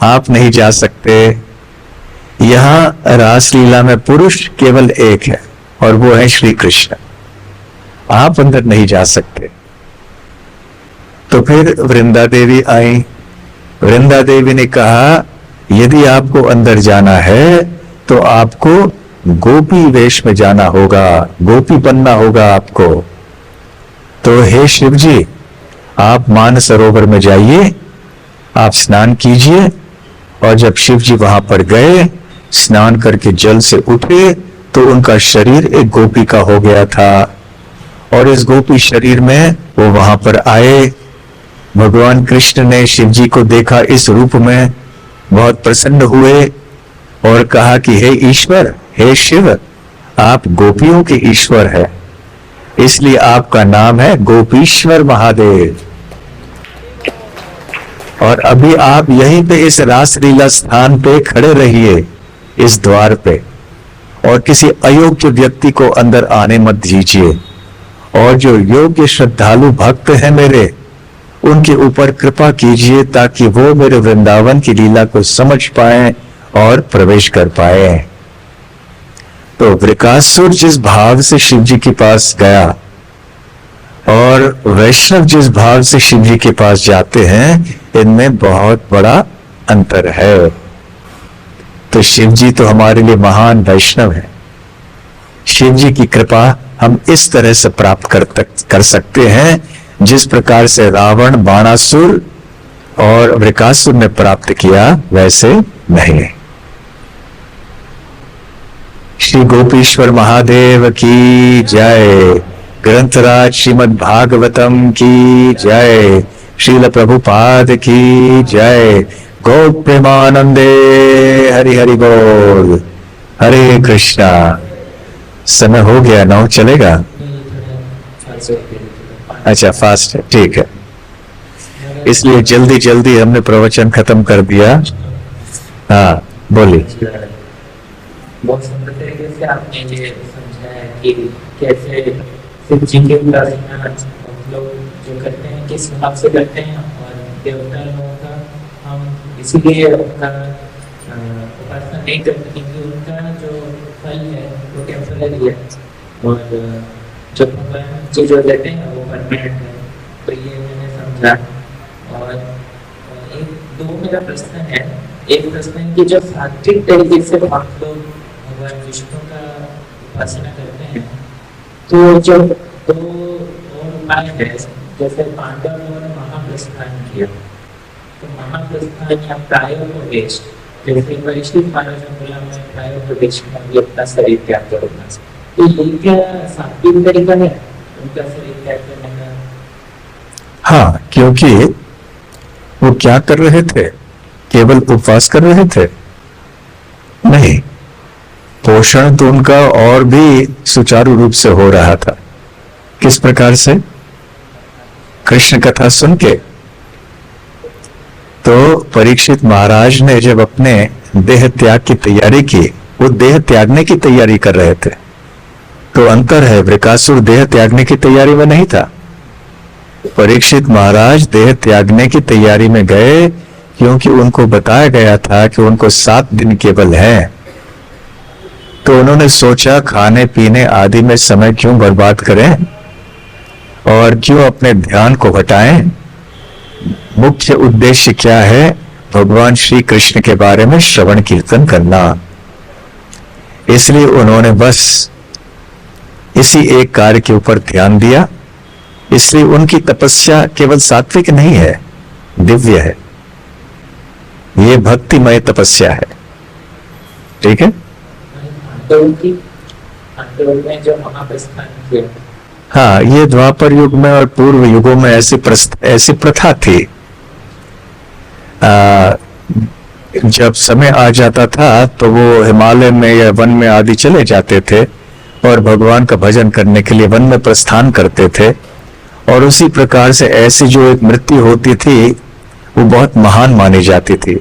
आप नहीं जा सकते। यहां रासलीला में पुरुष केवल एक है और वो है श्री कृष्ण, आप अंदर नहीं जा सकते। तो फिर वृंदा देवी आई। वृंदा देवी ने कहा यदि आपको अंदर जाना है तो आपको गोपी वेश में जाना होगा, गोपी बनना होगा आपको। तो हे शिव जी, आप मानसरोवर में जाइए, आप स्नान कीजिए। और जब शिव जी वहां पर गए, स्नान करके जल से उठे तो उनका शरीर एक गोपी का हो गया था। और इस गोपी शरीर में वो वहां पर आए। भगवान कृष्ण ने शिव जी को देखा इस रूप में, बहुत प्रसन्न हुए और कहा कि हे ईश्वर, हे शिव, आप गोपियों के ईश्वर है, इसलिए आपका नाम है गोपीश्वर महादेव। और अभी आप यहीं पे इस रासलीला स्थान पे खड़े रहिए, इस द्वार पे, और किसी अयोग्य व्यक्ति को अंदर आने मत दीजिए। और जो योग्य श्रद्धालु भक्त हैं मेरे, उनके ऊपर कृपा कीजिए ताकि वो मेरे वृंदावन की लीला को समझ पाए और प्रवेश कर पाए। तो वृकासुर जिस भाव से शिव जी के पास गया और वैष्णव जिस भाव से शिव जी के पास जाते हैं, इनमें बहुत बड़ा अंतर है। तो शिव जी तो हमारे लिए महान वैष्णव है। शिव जी की कृपा हम इस तरह से प्राप्त कर सकते हैं जिस प्रकार से रावण, बाणासुर और वृकासुर ने प्राप्त किया, वैसे नहीं। श्री गोपीश्वर महादेव की जय। ग्रंथराज श्रीमद् भागवतम की जय। श्रील प्रभुपाद की जय। गौ प्रेमानंदे हरि हरि बोल। हरे कृष्णा। समय हो गया, 9 चलेगा? अच्छा, फास्ट है, ठीक है, इसलिए जल्दी जल्दी हमने प्रवचन खत्म कर दिया। हाँ बोलिए। बहुत सुंदर तरीके से आपने ये समझाया कि कैसे शिव जी के उपासना हम लोग जो करते हैं किस भाव से करते हैं, और देवता लोगों का हम इसीलिए उनका उपासना नहीं करते क्योंकि उनका जो फल है वो टेम्पररी है, और जो भगवान जी जो देते हैं वो परमानेंट है। तो ये मैंने समझा। और एक दो मेरा प्रश्न है। एक प्रश्न है कि जो सात्विक तरीके से हम लोग भगवान विष्णु का उपासना करते हैं, तो जो दो और उपाय है, जैसे पांडवों ने महाप्रस्थान किया, तो महाप्रस्थान या प्रायोपवेश, जैसे परीक्षित महाराज ने बोला मैं प्रायोपवेश में भी अपना शरीर त्याग करूंगा, तो ये क्या सात्विक तरीका है उनका शरीर त्याग करने का? हाँ, क्योंकि वो क्या कर रहे थे? केवल उपवास कर रहे थे? नहीं, पोषण तो उनका और भी सुचारू रूप से हो रहा था। किस प्रकार से? कृष्ण कथा सुन के। तो परीक्षित महाराज ने जब अपने देह त्याग की तैयारी की, वो देह त्यागने की तैयारी कर रहे थे। तो अंतर है, वृकासुर देह त्यागने की तैयारी में नहीं था। परीक्षित महाराज देह त्यागने की तैयारी में गए क्योंकि उनको बताया गया था कि उनको 7 दिन केवल है। तो उन्होंने सोचा खाने पीने आदि में समय क्यों बर्बाद करें और क्यों अपने ध्यान को हटाएं। मुख्य उद्देश्य क्या है? भगवान श्री कृष्ण के बारे में श्रवण कीर्तन करना। इसलिए उन्होंने बस इसी एक कार्य के ऊपर ध्यान दिया। इसलिए उनकी तपस्या केवल सात्विक नहीं है, दिव्य है। ये भक्तिमय तपस्या है। ठीक है? में जो महाप्रस्थान किया, हाँ, ये द्वापर युग में और पूर्व युगों में ऐसी प्रथा थी। जब समय आ जाता था तो वो हिमालय में या वन में आदि चले जाते थे और भगवान का भजन करने के लिए वन में प्रस्थान करते थे। और उसी प्रकार से ऐसी जो एक मृत्यु होती थी वो बहुत महान मानी जाती थी।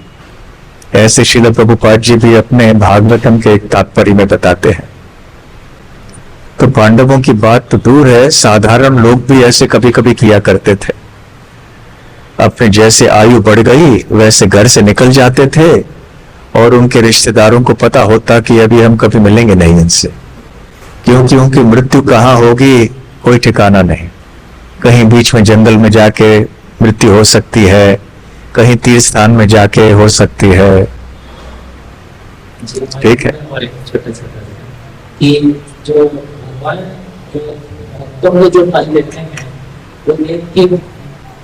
ऐसे श्रील प्रभुपाद जी भी अपने भागवतम के एक तात्पर्य में बताते हैं। तो पांडवों की बात तो दूर है, साधारण लोग भी ऐसे कभी कभी किया करते थे। अपने जैसे आयु बढ़ गई वैसे घर से निकल जाते थे और उनके रिश्तेदारों को पता होता कि अभी हम कभी मिलेंगे नहीं इनसे, क्योंकि उनकी मृत्यु कहाँ होगी कोई ठिकाना नहीं। कहीं बीच में जंगल में जाके मृत्यु हो सकती है, कहीं तीर्थ स्थान में जाके हो सकती है। ठीक है। और एक छोटा छोटा कि जो भगवान जो भक्तों को जो फल देते हैं वो देख के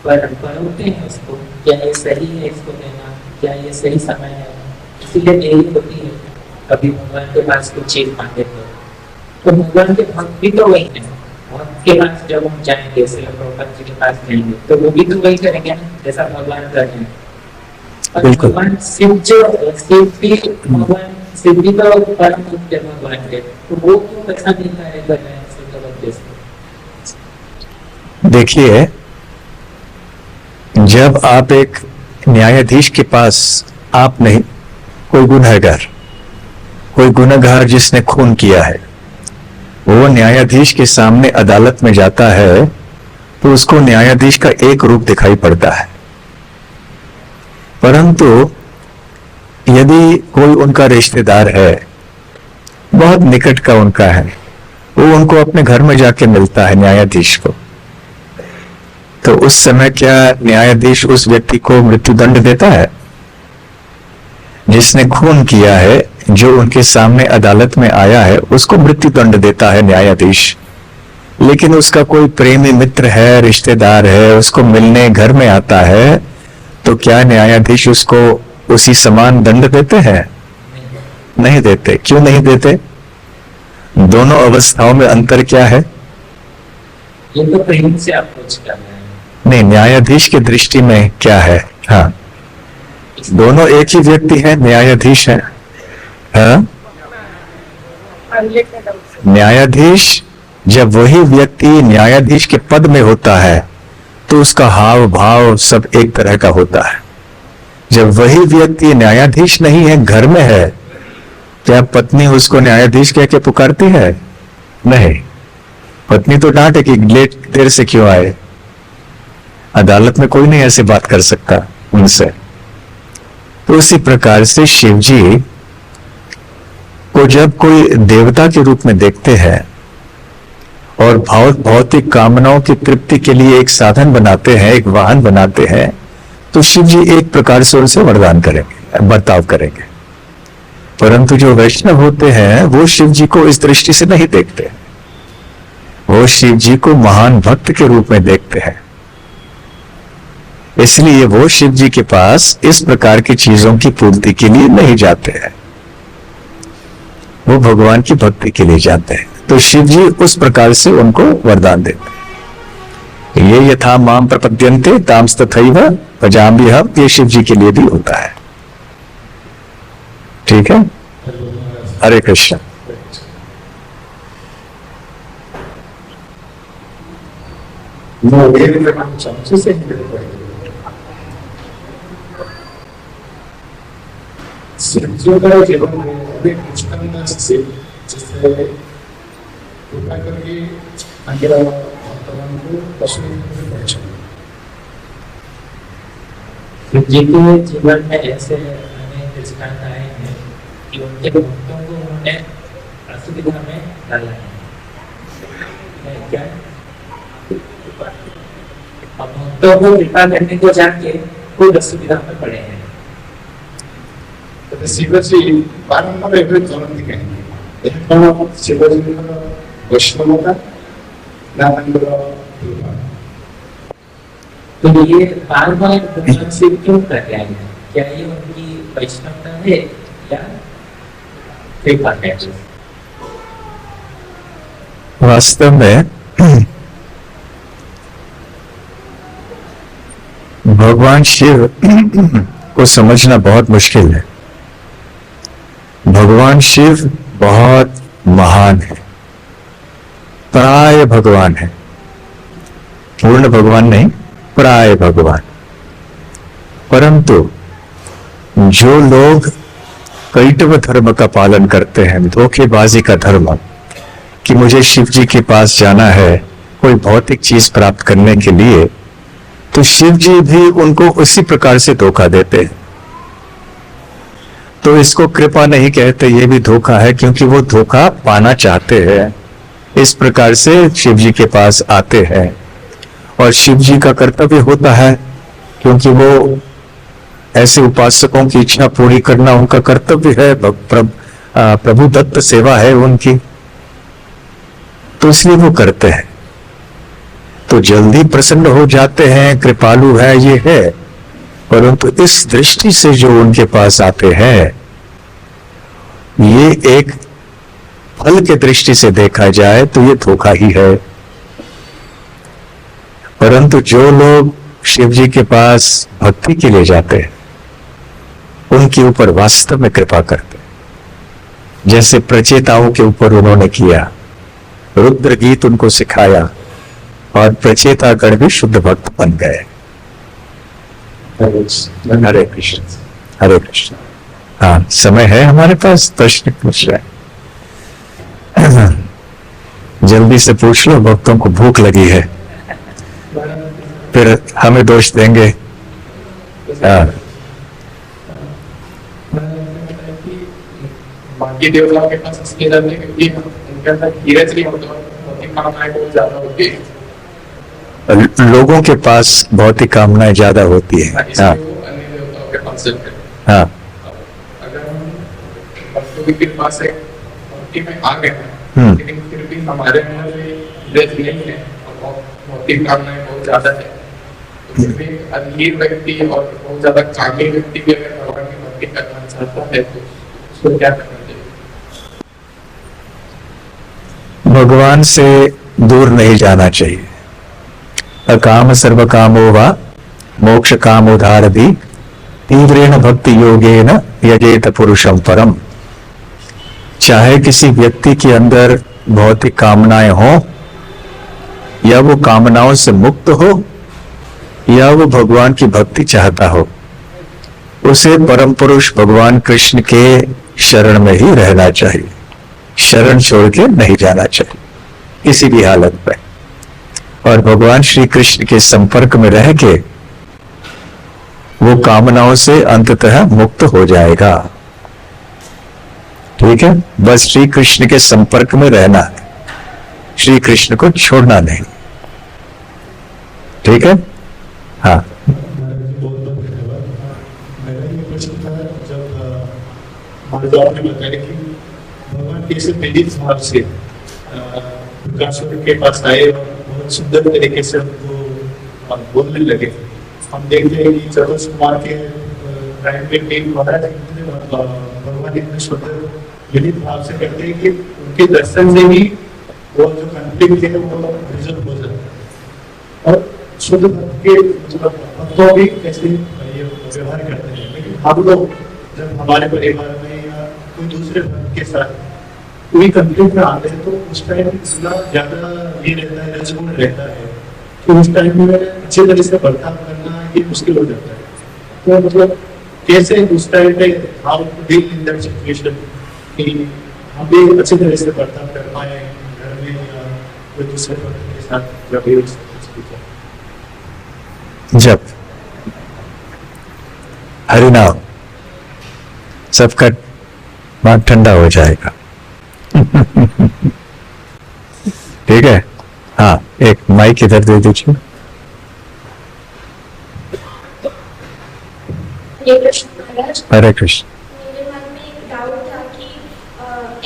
परखते हैं उसको, क्या ये सही है इसको देना, क्या ये सही समय है। इसीलिए देरी होती है कभी भगवान के पास कुछ चीज मांगे तो भगवान के भक्त भी तो वही है। भक्त के पास जब हम जाएंगे प्रभुपाद जी के पास जाएंगे तो वो भी तो वही करेंगे ना जैसा भगवान कर रहे हैं। और भगवान शिव भी तो परम भक्त है भगवान के, तो वो क्यों ऐसा नहीं कार्य कर रहे हैं जैसे। देखिए, जब आप एक न्यायाधीश के पास, आप नहीं, कोई गुनहगार जिसने खून किया है वो न्यायाधीश के सामने अदालत में जाता है तो उसको न्यायाधीश का एक रूप दिखाई पड़ता है। परंतु यदि कोई उनका रिश्तेदार है, बहुत निकट का उनका है, वो उनको अपने घर में जाके मिलता है न्यायाधीश को, तो उस समय क्या न्यायाधीश उस व्यक्ति को मृत्युदंड देता है? जिसने खून किया है, जो उनके सामने अदालत में आया है, उसको मृत्युदंड देता है न्यायाधीश। लेकिन उसका कोई प्रेमी मित्र है, रिश्तेदार है, उसको मिलने घर में आता है, तो क्या न्यायाधीश उसको उसी समान दंड देते हैं? नहीं देते। क्यों नहीं देते? दोनों अवस्थाओं में अंतर क्या है? ये तो प्रेम से अप्रोच कर रहे हैं। नहीं, न्यायाधीश की दृष्टि में क्या है? हाँ, दोनों एक ही व्यक्ति है, न्यायाधीश है। हाँ? न्यायाधीश, जब वही व्यक्ति न्यायाधीश के पद में होता है तो उसका हाव भाव सब एक तरह का होता है। जब वही व्यक्ति न्यायाधीश नहीं है, घर में है, क्या पत्नी उसको न्यायाधीश कह के पुकारती है? नहीं। पत्नी तो डांटे कि लेट देर से क्यों आए। अदालत में कोई नहीं ऐसे बात कर सकता उनसे। तो उसी प्रकार से शिव जी को जब कोई देवता के रूप में देखते हैं और भौतिक कामनाओं की तृप्ति के लिए एक साधन बनाते हैं, एक वाहन बनाते हैं, तो शिव जी एक प्रकार से उनसे वरदान करेंगे, बर्ताव करेंगे। परंतु जो वैष्णव होते हैं वो शिव जी को इस दृष्टि से नहीं देखते, वो शिव जी को महान भक्त के रूप में देखते हैं। इसलिए वो शिव जी के पास इस प्रकार की चीजों की पूर्ति के लिए नहीं जाते हैं, वो भगवान की भक्ति के लिए जाते हैं। तो शिव जी उस प्रकार से उनको वरदान देते हैं। ये यथा माम प्रपद्यन्ते तांस तथैव भजाम्यहम्, ये शिव जी के लिए भी होता है। ठीक है। हरे कृष्ण। शिवजियों का जीवन में अभी निष्कामना से जिससे कृपा करके अंदर भगवान को दर्शन पहुंचे। जी के जीवन में ऐसे अनेक दृष्टांत आए हैं कि उनके भक्तों को उन्होंने असुविधा में डाला है। क्या भक्तों को कृपा करने को जाके खुद असुविधा में पड़े हैं। शिवजी बारंबार एक जलन दिखाएंगे, शिवजी वैष्णव का तो ये बार बार भगवान शिव क्यों कर रहे हैं? क्या ये उनकी वैष्णवता है या कृपा है? वास्तव में भगवान शिव को समझना बहुत मुश्किल है। भगवान शिव बहुत महान है, प्राय भगवान है, पूर्ण भगवान नहीं, प्राय भगवान। परंतु जो लोग कैटव धर्म का पालन करते हैं, धोखेबाजी का धर्म, कि मुझे शिव जी के पास जाना है कोई भौतिक चीज प्राप्त करने के लिए, तो शिव जी भी उनको उसी प्रकार से धोखा देते हैं। तो इसको कृपा नहीं कहते, ये भी धोखा है, क्योंकि वो धोखा पाना चाहते हैं। इस प्रकार से शिव जी के पास आते हैं और शिव जी का कर्तव्य होता है, क्योंकि वो ऐसे उपासकों की इच्छा पूरी करना उनका कर्तव्य है, प्रभु दत्त सेवा है उनकी, तो इसलिए वो करते हैं। तो जल्दी प्रसन्न हो जाते हैं, कृपालु है ये है, परंतु इस दृष्टि से जो उनके पास आते हैं, ये एक फल के दृष्टि से देखा जाए तो ये धोखा ही है। परंतु जो लोग शिव जी के पास भक्ति के लिए जाते हैं, उनके ऊपर वास्तव में कृपा करते हैं, जैसे प्रचेताओं के ऊपर उन्होंने किया, रुद्र गीत उनको सिखाया और प्रचेतागण भी शुद्ध भक्त बन गए। हरे कृष्ण, हरे कृष्ण। हाँ, समय है हमारे पास, प्रश्न पूछ रहे हैं, जल्दी से पूछ लो, भक्तों को भूख लगी है, फिर हमें दोष देंगे। हाँ, बाकी देवताओं के पास इसलिए जाते हैं क्योंकि उनके अंदर धीरज नहीं होता, भौतिक कामनाएं बहुत ज्यादा होती है। लोगों के पास भौतिक कामनाएं ज्यादा होती है। हाँ, अन्य देवताओं के पास जाते हैं। हाँ, अगर हम भक्तों की कृपा से भक्ति में आ गए, लेकिन फिर भी हमारे अंदर धीरज नहीं है और भौतिक कामनाएं बहुत ज्यादा है, तो फिर भी अधीर व्यक्ति और बहुत ज्यादा कामी व्यक्ति भी अगर भगवान की भक्ति करना चाहता है तो उसको क्या करना चाहिए? भगवान से दूर नहीं जाना चाहिए। अकाम सर्व कामो वा मोक्ष कामोधार भी तीव्रेण भक्ति योगेन यजेत पुरुषम परम। चाहे किसी व्यक्ति के अंदर भौतिक कामनाएं हो, या वो कामनाओं से मुक्त हो, या वो भगवान की भक्ति चाहता हो, उसे परम पुरुष भगवान कृष्ण के शरण में ही रहना चाहिए। शरण छोड़ के नहीं जाना चाहिए किसी भी हालत में। और भगवान श्री कृष्ण के संपर्क में रह के वो कामनाओं से अंततः मुक्त हो जाएगा। ठीक है, बस श्री कृष्ण के संपर्क में रहना है, श्री कृष्ण को छोड़ना नहीं। ठीक है, हाँ। मेरा ये प्रश्न था, जब आपने बताया कि भगवान कैसे प्रेरित भाव से प्रकाशुर के पास आए और बहुत सुंदर तरीके से उनको बोलने लगे। हम देखते हैं कि चतुर्थ कुमार के टाइम पे कई महाराज भगवान इतने सुंदर विनीत भाव से करते हैं कि उनके दर्शन से ही वो जो कॉन्फ्लिक्ट है वो रिजल्व हो जाता है। और शुद्ध भक्त के मतलब भक्तों भी कैसे ये व्यवहार करते हैं, लेकिन हम लोग जब हमारे परिवार में या कोई दूसरे भक्त के साथ कोई कंफ्लिक्ट में आते हैं तो उस टाइम इतना ज्यादा ये रहता है, रजगुण रहता है कि उस टाइम में अच्छे तरह से बर्ताव करना ये मुश्किल हो जाता है। तो मतलब कैसे उस टाइम पे how to deal in that situation कि हम भी अच्छे तरह से बर्ताव कर पाए घर में या कोई दूसरे भक्त के साथ जब भी जब हरिनाम सबका मन ठंडा हो जाएगा। ठीक है, हाँ, एक माइक इधर दे दीजिए। हरे कृष्ण। मेरे मन में एक डाउट था कि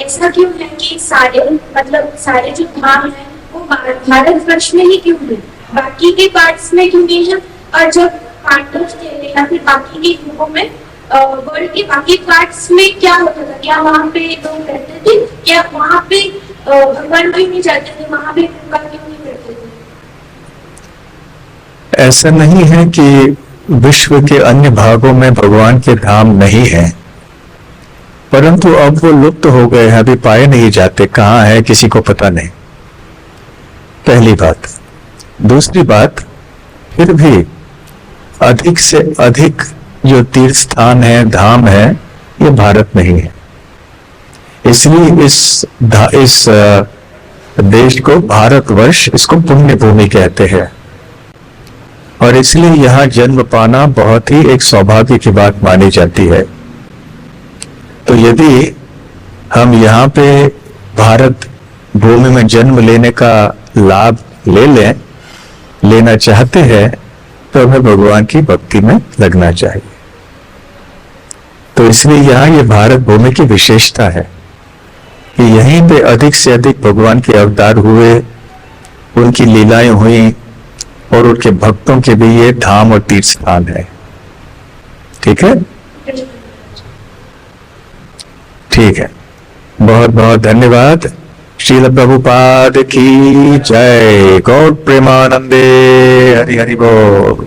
ऐसा क्यों है कि सारे जो धाम है वो भारतवर्ष में ही क्यों है, बाकी के पार्ट्स में क्यों नहीं है? और जब पांडव थे या फिर बाकी के युगों में वर्ल्ड के बाकी पार्ट्स में क्या होता था? क्या वहाँ पे लोग रहते थे? क्या वहाँ पे भगवान कोई नहीं जाते थे? वहाँ पे पूजा क्यों नहीं करते थे? ऐसा नहीं है कि विश्व के अन्य भागों में भगवान के धाम नहीं है, परंतु अब वो लुप्त हो गए हैं, अभी पाए नहीं जाते। कहाँ है किसी को पता नहीं, पहली बात। दूसरी बात, फिर भी अधिक से अधिक जो तीर्थ स्थान है, धाम है, ये भारत नहीं है। इसलिए इस देश को भारतवर्ष, इसको पुण्य भूमि कहते हैं। और इसलिए यहाँ जन्म पाना बहुत ही एक सौभाग्य की बात मानी जाती है। तो यदि हम यहाँ पे भारत भूमि में जन्म लेने का लाभ लेना चाहते हैं तो हमें भगवान की भक्ति में लगना चाहिए। तो इसलिए यहाँ ये भारत भूमि की विशेषता है कि यहीं पे अधिक से अधिक भगवान के अवतार हुए, उनकी लीलाएं हुई और उनके भक्तों के भी ये धाम और तीर्थ स्थान है। ठीक है, ठीक है, बहुत बहुत धन्यवाद। श्रील प्रभुपाद की जय। गौर प्रेमानंदे। हरि हरि बोल।